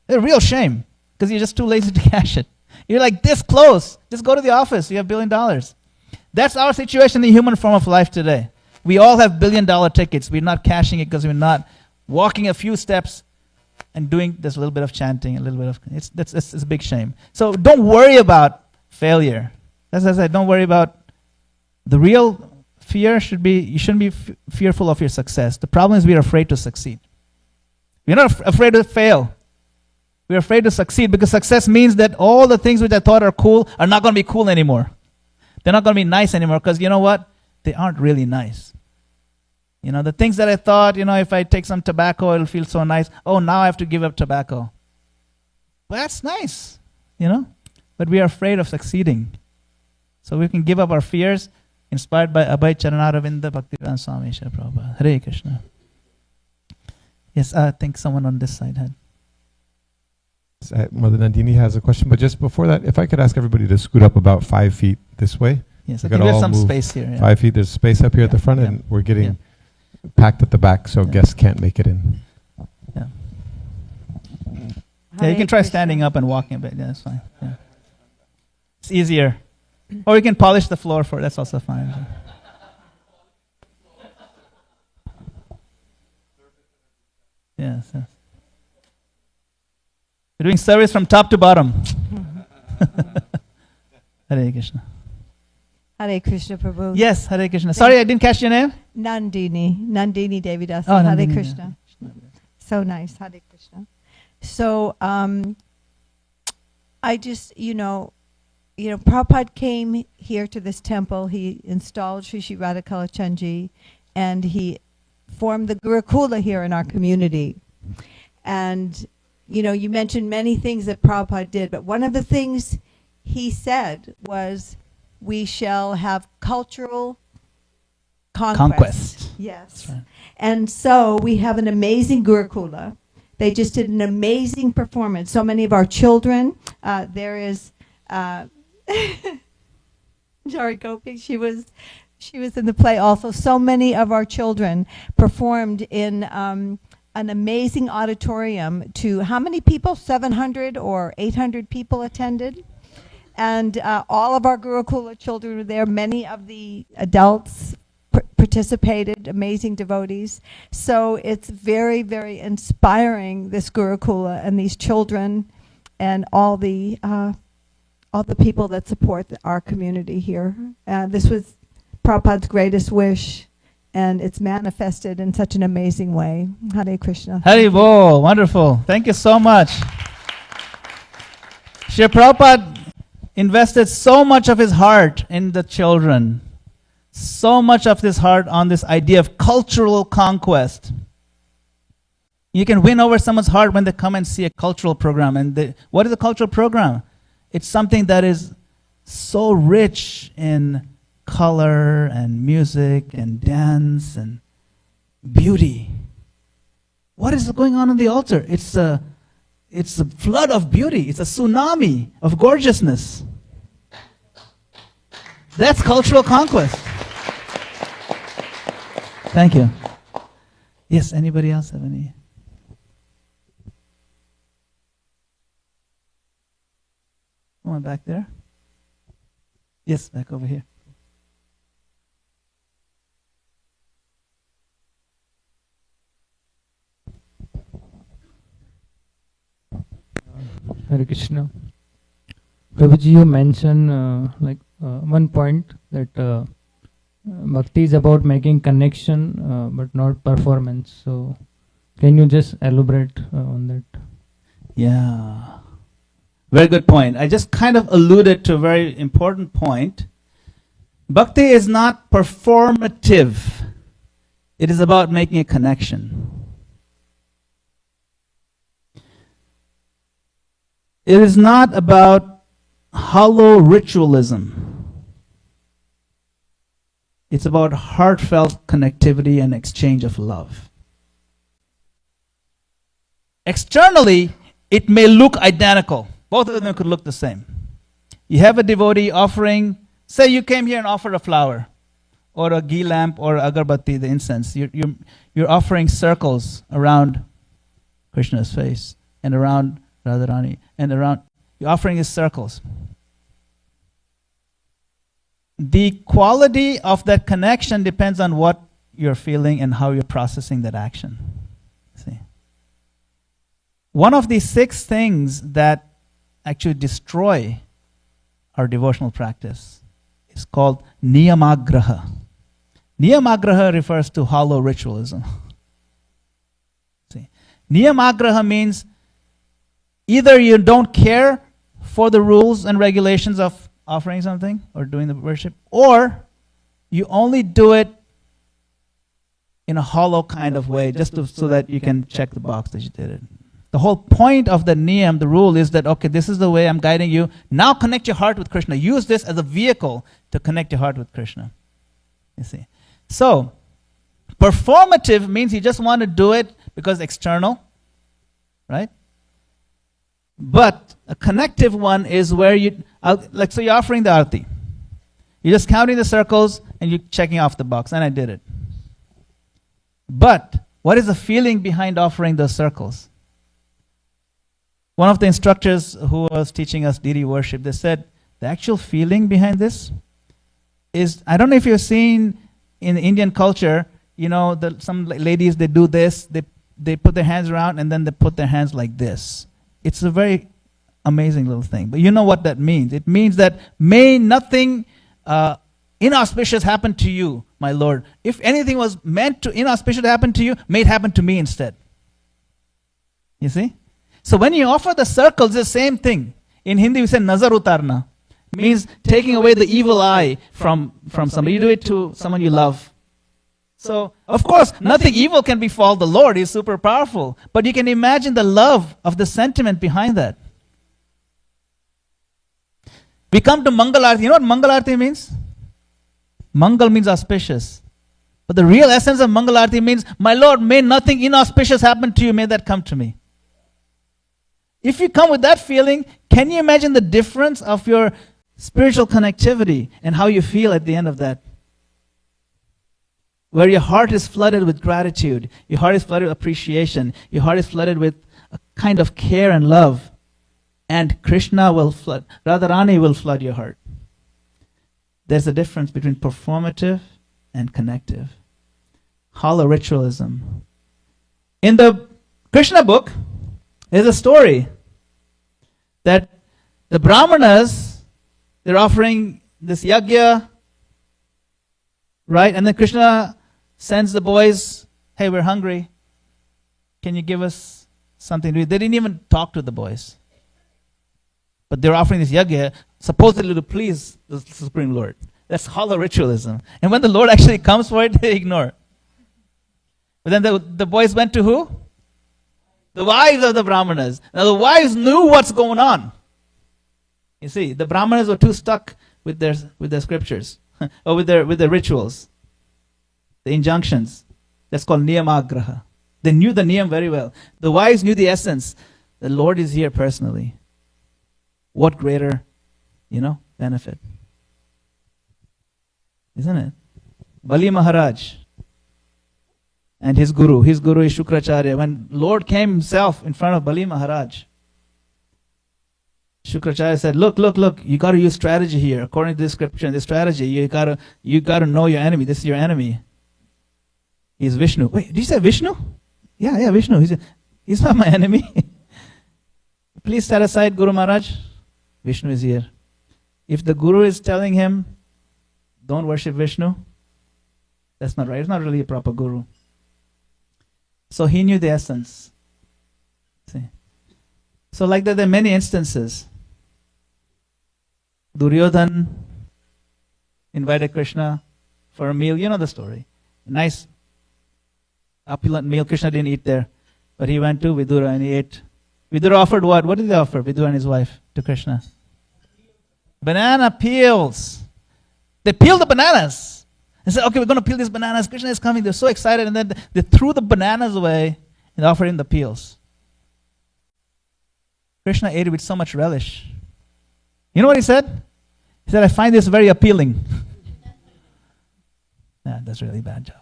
It's a real shame, because you're just too lazy to cash it. You're like this close. Just go to the office, you have $1 billion. That's our situation in the human form of life today. We all have $1 billion tickets. We're not cashing it because we're not walking a few steps and doing this little bit of chanting, a little bit of, it's a big shame. So don't worry about failure. As I said, don't worry about, the real fear should be, you shouldn't be fearful of your success. The problem is we're afraid to succeed. We're not afraid to fail. We're afraid to succeed, because success means that all the things which I thought are cool are not going to be cool anymore. They're not going to be nice anymore, because you know what? They aren't really nice. You know, the things that I thought, you know, if I take some tobacco, it'll feel so nice. Oh, now I have to give up tobacco. Well, that's nice, you know, but we are afraid of succeeding. So we can give up our fears, inspired by Abhay Charanaravinda Bhaktivedanta Swami Srila Prabhupada. Hare Krishna. Yes, I think someone on this side had. Mother Nandini has a question, but just before that, if I could ask everybody to scoot up about 5 feet this way. Yes, I think we have some space here. Yeah. 5 feet, there's space up here at the front, and we're getting packed at the back, so guests can't make it in. Yeah. Yeah, you can try standing up and walking a bit. Yeah, that's fine. Yeah. It's easier. Or you can polish the floor for it. That's also fine. Yes, yes. We're doing service from top to bottom. Hare Krishna. Hare Krishna, Prabhu. Yes, Hare Krishna. Sorry, I didn't catch your name. Nandini Devidas. Oh, Hare Nandini, Krishna. yeah. So nice, Hare Krishna. So, I just, Prabhupada came here to this temple. He installed Sri Sri Radhakala Chanji, and he formed the Gurukula here in our community. And, you mentioned many things that Prabhupada did, but one of the things he said was, we shall have cultural conquest. Yes. Right. And so we have an amazing Gurukula. They just did an amazing performance. So many of our children, there is Jari Gopi, she was in the play also. So many of our children performed in an amazing auditorium to how many people? 700 or 800 people attended. And all of our Gurukula children were there. Many of the adults participated, amazing devotees. So it's very, very inspiring, this Gurukula and these children and all the people that support our community here. This was Prabhupada's greatest wish, and it's manifested in such an amazing way. Hare Krishna. Hare Bol, wonderful. Thank you so much. Srila Prabhupada invested so much of his heart in the children, so much of his heart on this idea of cultural conquest. You can win over someone's heart when they come and see a cultural program. And what is a cultural program? It's something that is so rich in color and music and dance and beauty. What is going on the altar? It's a flood of beauty. It's a tsunami of gorgeousness. That's cultural conquest. Thank you. Yes, anybody else have any? Come on, back there. Yes, back over here. Hare Krishna. Prabhuji, you mentioned one point that bhakti is about making connection but not performance. So can you just elaborate on that? Yeah. Very good point. I just kind of alluded to a very important point. Bhakti is not performative. It is about making a connection. It is not about hollow ritualism. It's about heartfelt connectivity and exchange of love. Externally, it may look identical. Both of them could look the same. You have a devotee offering, say you came here and offered a flower, or a ghee lamp, or agarbatti, the incense. You're offering circles around Krishna's face, and around Radharani, and around, you're offering his circles. The quality of that connection depends on what you're feeling and how you're processing that action. See? One of the 6 things that actually destroy our devotional practice is called niyamagraha. Niyamagraha refers to hollow ritualism. See? Niyamagraha means either you don't care for the rules and regulations of offering something or doing the worship, or you only do it in a hollow kind of way, just so that you can check the box that you did it. The whole point of the niyam, the rule, is that, okay, this is the way I'm guiding you. Now connect your heart with Krishna. Use this as a vehicle to connect your heart with Krishna. You see. So, performative means you just want to do it because external, right? But a connective one is where so you're offering the arati. You're just counting the circles and you're checking off the box, and I did it. But what is the feeling behind offering those circles? One of the instructors who was teaching us deity worship, they said the actual feeling behind this is, I don't know if you've seen in Indian culture, some ladies, they do this, they put their hands around and then they put their hands like this. It's a very amazing little thing. But you know what that means. It means that may nothing inauspicious happen to you, my Lord. If anything was meant to inauspicious happen to you, may it happen to me instead. You see? So when you offer the circles, it's the same thing. In Hindi we say nazar utarna. Means taking away the evil eye from somebody. You do it to someone you love. So, of course, nothing evil can befall the Lord. He's super powerful. But you can imagine the love of the sentiment behind that. We come to Mangalarti. You know what Mangalarti means? Mangal means auspicious. But the real essence of Mangalarti means, my Lord, may nothing inauspicious happen to you. May that come to me. If you come with that feeling, can you imagine the difference of your spiritual connectivity and how you feel at the end of that? Where your heart is flooded with gratitude, your heart is flooded with appreciation, your heart is flooded with a kind of care and love. And Krishna will flood, Radharani will flood your heart. There's a difference between performative and connective. Hollow ritualism. In the Krishna book, there's a story that the Brahmanas, they're offering this yajna, right? And then Krishna sends the boys, hey, we're hungry. Can you give us something to eat? They didn't even talk to the boys. But they're offering this yajna supposedly to please the Supreme Lord. That's hollow ritualism. And when the Lord actually comes for it, they ignore. But then the boys went to who? The wives of the Brahmanas. Now the wives knew what's going on. You see, the Brahmanas were too stuck with their scriptures or with their rituals, the injunctions. That's called niyamagraha. They knew the niyam very well. The wives knew the essence. The Lord is here personally. What greater, benefit? Isn't it? Bali Maharaj and his guru is Shukracharya. When Lord came himself in front of Bali Maharaj, Shukracharya said, look, you got to use strategy here. According to this scripture and this strategy, you got to know your enemy. This is your enemy. He's Vishnu. Wait, did you say Vishnu? Yeah, Vishnu. He's not my enemy. Please set aside Guru Maharaj. Vishnu is here. If the guru is telling him, don't worship Vishnu, that's not right. It's not really a proper guru. So he knew the essence. See? So like that, there are many instances. Duryodhan invited Krishna for a meal. You know the story. Nice, opulent meal. Krishna didn't eat there, but he went to Vidura and he ate. Vidura offered what? What did they offer, Vidura and his wife, to Krishna? Banana peels. They peeled the bananas. They said, okay, we're going to peel these bananas. Krishna is coming. They're so excited. And then they threw the bananas away and offered him the peels. Krishna ate it with so much relish. You know what he said? He said, I find this very appealing. Nah, that's really bad job.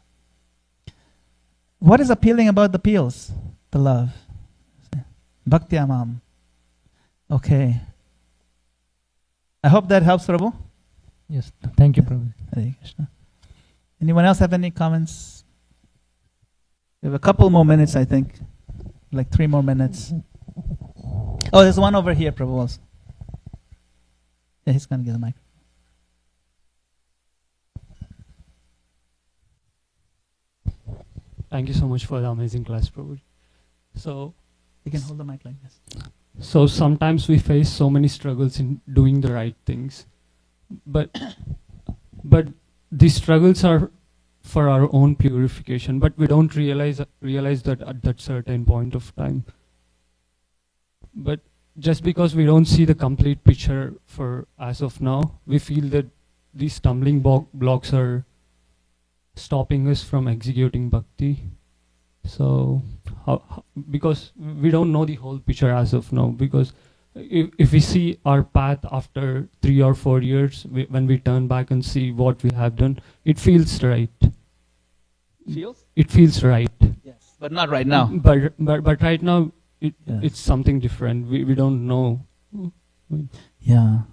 What is appealing about the peels? The love. Bhakti Amam. Okay. I hope that helps, Prabhu. Yes, thank you, Prabhu. Hare Krishna. Anyone else have any comments? We have a couple more minutes, I think. Like 3 more minutes. Oh, there's one over here, Prabhu, also. Yeah, he's going to get the mic. Thank you so much for the amazing class, Prabhu. So, You can hold the mic like this. so sometimes we face so many struggles in doing the right things, but these struggles are for our own purification, but we don't realize that at that certain point of time. But just because we don't see the complete picture for as of now, we feel that these stumbling blocks are stopping us from executing bhakti. So, because we don't know the whole picture as of now, because if we see our path after 3 or 4 years, when we turn back and see what we have done, it feels right. Feels? It feels right. Yes. But not right now. But right now, Yes. it's something different. We don't know. Yeah.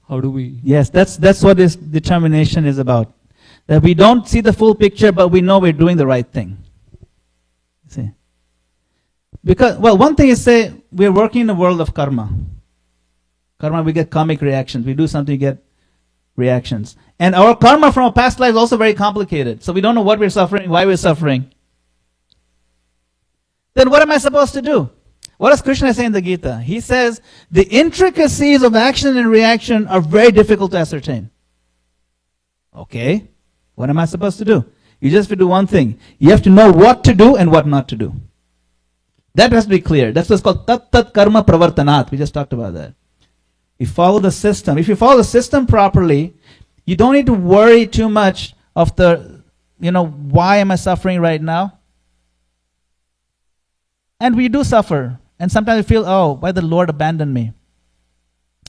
How do we? Yes, that's what this determination is about. That we don't see the full picture, but we know we're doing the right thing. See? Because, well, one thing is, say, we're working in the world of karma. Karma, we get karmic reactions. We do something, we get reactions. And our karma from our past life is also very complicated. So we don't know what we're suffering, why we're suffering. Then what am I supposed to do? What does Krishna say in the Gita? He says, the intricacies of action and reaction are very difficult to ascertain. Okay, what am I supposed to do? You just have to do one thing. You have to know what to do and what not to do. That has to be clear. That's what's called tat karma pravartanat. We just talked about that. You follow the system. If you follow the system properly, you don't need to worry too much of the, why am I suffering right now? And we do suffer. And sometimes we feel, oh, why the Lord abandoned me?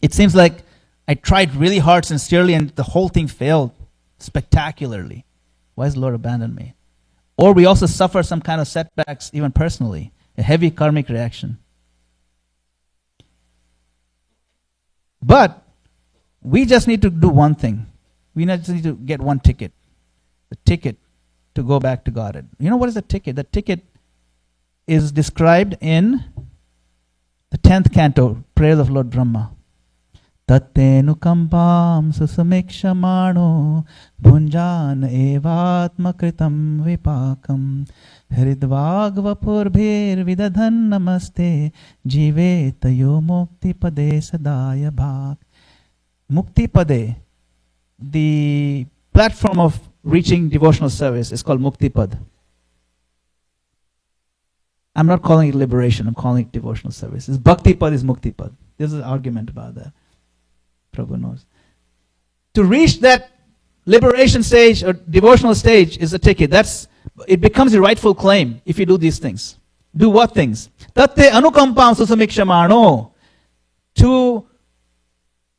It seems like I tried really hard, sincerely, and the whole thing failed spectacularly. Why has the Lord abandoned me? Or we also suffer some kind of setbacks, even personally, a heavy karmic reaction. But we just need to do one thing. We just need to get one ticket. The ticket to go back to Godhead. You know what is the ticket? The ticket is described in the 10th canto, Prayer of Lord Brahma. Tattenukambam susamekshamano bhunjan evatmakritam vipakam hridvagvapurbhir vidadhan namaste jivetayo muktipade sadaya bhak. Muktipade, the platform of reaching devotional service, is called Muktipad. I'm not calling it liberation, I'm calling it devotional service. It's Bhaktipad is Muktipad. There's an argument about that. Prabhu knows. To reach that liberation stage or devotional stage is a ticket. It becomes a rightful claim if you do these things. Do what things? Tatte anukampam susamikshamano. To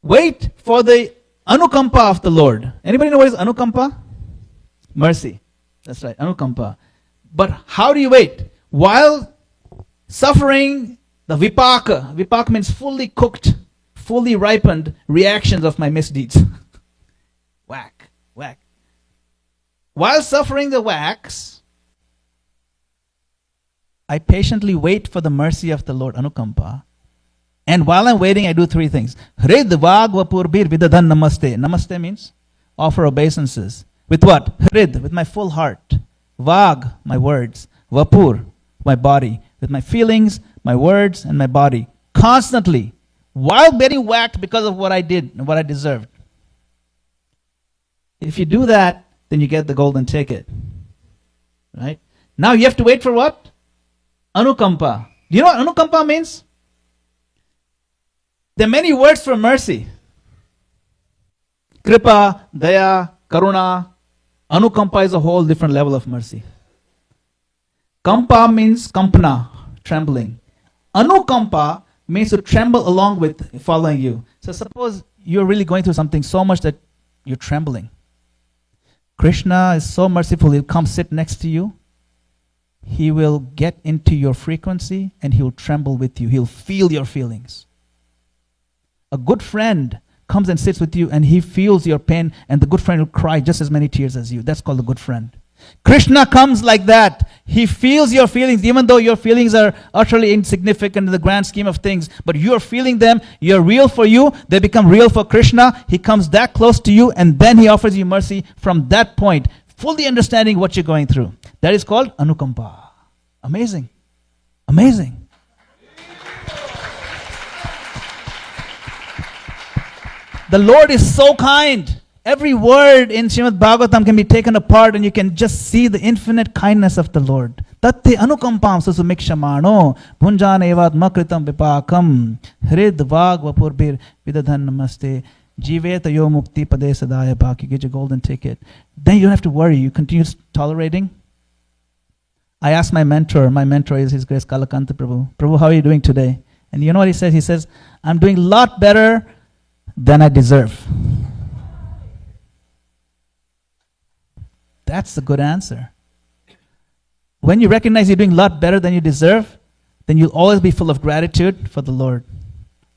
wait for the anukampa of the Lord. Anybody know what is anukampa? Mercy. That's right, anukampa. But how do you wait? While suffering the vipaka means fully cooked, fully ripened reactions of my misdeeds. Whack. While suffering the whacks, I patiently wait for the mercy of the Lord, anukampa. And while I'm waiting, I do 3 things. Hrid vag vapurbir vidadhan namaste. Namaste means offer obeisances. With what? Hrid, with my full heart. Vag, my words. Vapur, my body. With my feelings, my words, and my body. Constantly while getting whacked because of what I did and what I deserved. If you do that, then you get the golden ticket. Right? Now you have to wait for what? Anukampa. Do you know what anukampa means? There are many words for mercy. Kripa, daya, karuna. Anukampa is a whole different level of mercy. Kampa means kampana, trembling. Anukampa means to tremble along with following you. So suppose you're really going through something so much that you're trembling. Krishna is so merciful, he'll come sit next to you. He will get into your frequency and he'll tremble with you. He'll feel your feelings. A good friend comes and sits with you and he feels your pain, and the good friend will cry just as many tears as you. That's called a good friend. Krishna comes like that. He feels your feelings, even though your feelings are utterly insignificant in the grand scheme of things. But you're feeling them. You're real for you. They become real for Krishna. He comes that close to you, and then he offers you mercy from that point, fully understanding what you're going through. That is called anukampa. Amazing. Amazing. The Lord is so kind. Every word in Srimad Bhagavatam can be taken apart and you can just see the infinite kindness of the Lord. Tatte anukampam susumikshamano bhunjana evad makritam vipakam hrid vag vapurbir vidadhan namaste jiveta yo mukti pade sadaya bhak. You get your golden ticket. Then you don't have to worry. You continue tolerating. I asked my mentor is His Grace Kalakanta Prabhu. Prabhu, how are you doing today? And you know what he says? He says, I'm doing a lot better than I deserve. That's the good answer. When you recognize you're doing a lot better than you deserve, then you'll always be full of gratitude for the Lord.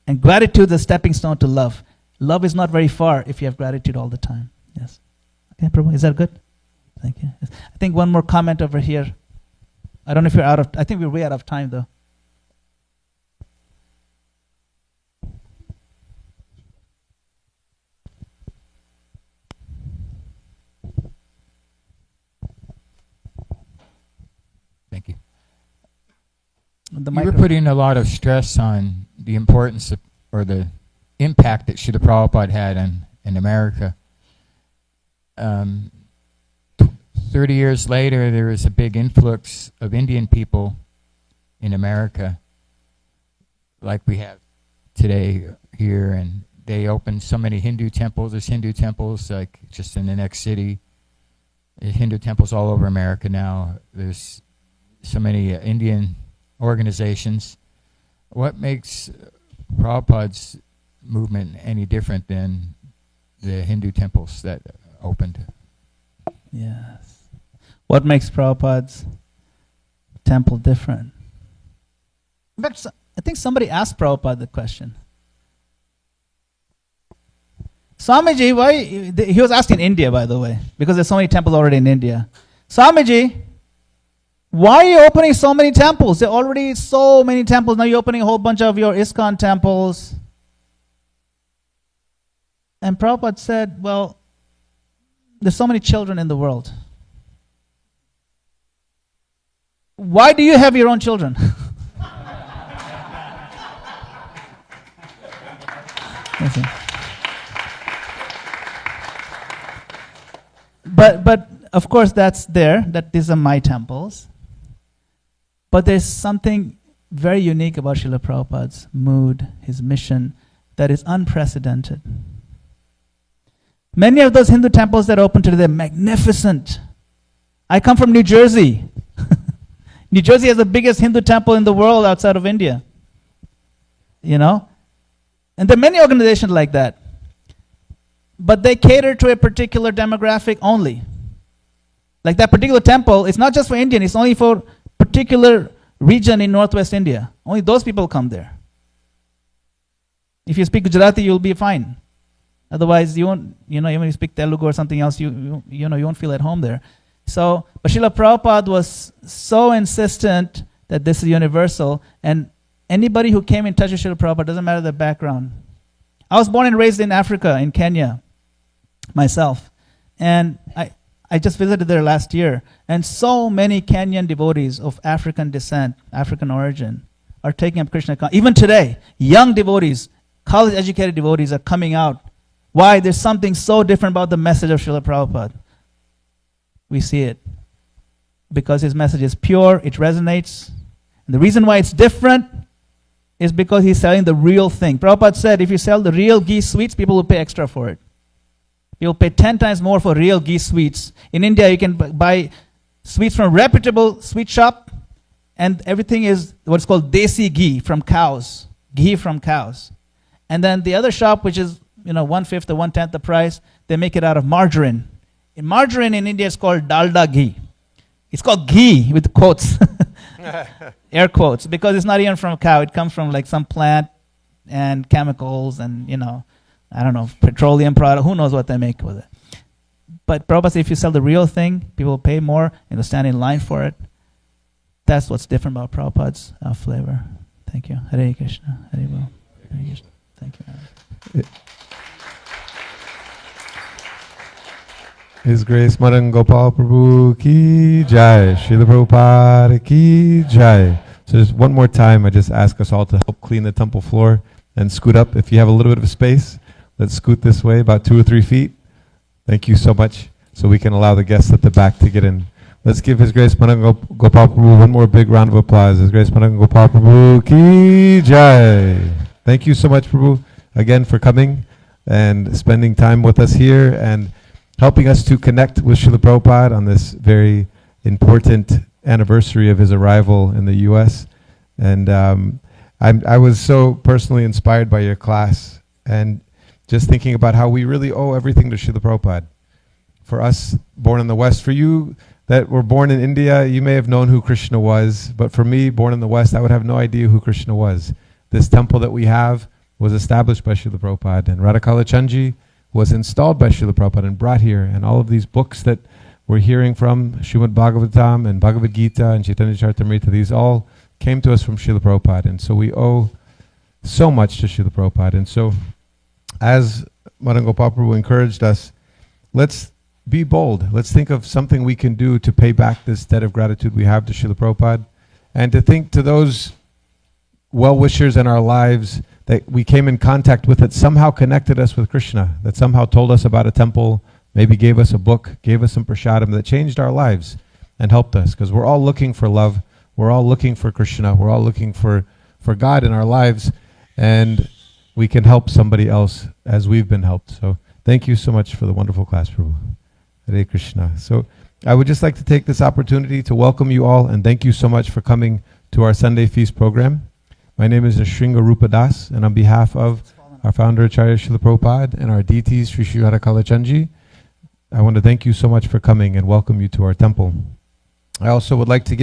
And gratitude is a stepping stone to love. Love is not very far if you have gratitude all the time. Yes. Okay, Prabhu, is that good? Thank you. Yes. I think one more comment over here. I don't know if you're out of, I think we're way out of time though. Thank you. The You were putting a lot of stress on the importance of, or the impact that Srila Prabhupada had in America. 30 years later, there was a big influx of Indian people in America, like we have today here, and they opened so many Hindu temples. There's Hindu temples like just in the next city. There's Hindu temples all over America now. There's so many Indian organizations. What makes Prabhupada's movement any different than the Hindu temples that opened? Yes. What makes Prabhupada's temple different? In fact, I think somebody asked Prabhupada the question. Swamiji, why? He was asked in India, by the way, because there's so many temples already in India. Swamiji, why are you opening so many temples? There are already so many temples. Now you're opening a whole bunch of your ISKCON temples. And Prabhupada said, well, there's so many children in the world. Why do you have your own children? But of course that's there, that these are my temples. But there's something very unique about Srila Prabhupada's mood, his mission, that is unprecedented. Many of those Hindu temples that open today, they're magnificent. I come from New Jersey. New Jersey has the biggest Hindu temple in the world outside of India. You know? And there are many organizations like that. But they cater to a particular demographic only. Like that particular temple, it's not just for Indian, it's only for particular region in northwest India. Only those people come there. If you speak Gujarati, you'll be fine. Otherwise, you won't, even if you speak Telugu or something else, you won't feel at home there. So, but Srila Prabhupada was so insistent that this is universal, and anybody who came in touch with Srila Prabhupada, doesn't matter their background. I was born and raised in Africa, in Kenya, myself. And I just visited there last year, and so many Kenyan devotees of African descent, African origin, are taking up Krishna consciousness. Even today, young devotees college-educated devotees are coming out. Why? There's something so different about the message of Srila Prabhupada. We see it. Because his message is pure, it resonates. And the reason why it's different is because he's selling the real thing. Prabhupada said, if you sell the real ghee sweets, people will pay extra for it. You'll pay 10 times more for real ghee sweets. In India, you can buy sweets from a reputable sweet shop, and everything is what's called desi ghee from cows. Ghee from cows. And then the other shop, which is 1/5 or 1/10 the price, they make it out of margarine. Margarine in India is called dalda ghee. It's called ghee with quotes, air quotes, because it's not even from a cow. It comes from like some plant and chemicals and, I don't know, petroleum product. Who knows what they make with it. But Prabhupada said if you sell the real thing, people will pay more and they'll stand in line for it. That's what's different about Prabhupada's flavor. Thank you. Hare Krishna. Hare Bol. Hare Krishna. Thank you. His Grace Madana-gopāla Prabhu ki jai. Srila Prabhupada ki jai. So just one more time, I just ask us all to help clean the temple floor and scoot up. If you have a little bit of space, let's scoot this way, about 2 or 3 feet. Thank you so much. So we can allow the guests at the back to get in. Let's give His Grace Madana-gopāla Prabhu one more big round of applause. His Grace Madana-gopāla Prabhu ki jai. Thank you so much, Prabhu, again for coming and spending time with us here and helping us to connect with Srila Prabhupada on this very important anniversary of his arrival in the U.S. And I was so personally inspired by your class and just thinking about how we really owe everything to Srila Prabhupada. For us, born in the West, for you that were born in India, you may have known who Krishna was, but for me, born in the West, I would have no idea who Krishna was. This temple that we have was established by Srila Prabhupada, and Radha Chandji was installed by Srila Prabhupada and brought here, and all of these books that we're hearing from, Srimad Bhagavatam and Bhagavad Gita and Chaitanya Charitamrita, these all came to us from Srila Prabhupada, and so we owe so much to Srila Prabhupada. And so, as Madana-gopāla Prabhu encouraged us, let's be bold. Let's think of something we can do to pay back this debt of gratitude we have to Srila Prabhupada, and to think to those well-wishers in our lives that we came in contact with that somehow connected us with Krishna, that somehow told us about a temple, maybe gave us a book, gave us some prasadam, that changed our lives and helped us. Because we're all looking for love, we're all looking for Krishna, we're all looking for God in our lives, and we can help somebody else as we've been helped. So thank you so much for the wonderful class, Prabhu. Hare Krishna. So I would just like to take this opportunity to welcome you all and thank you so much for coming to our Sunday Feast program. My name is Nrsinga Rupa Das, and on behalf of our founder, Acharya Srila Prabhupada, and our deities, Sri Sri Radha Chandji, I want to thank you so much for coming and welcome you to our temple. I also would like to give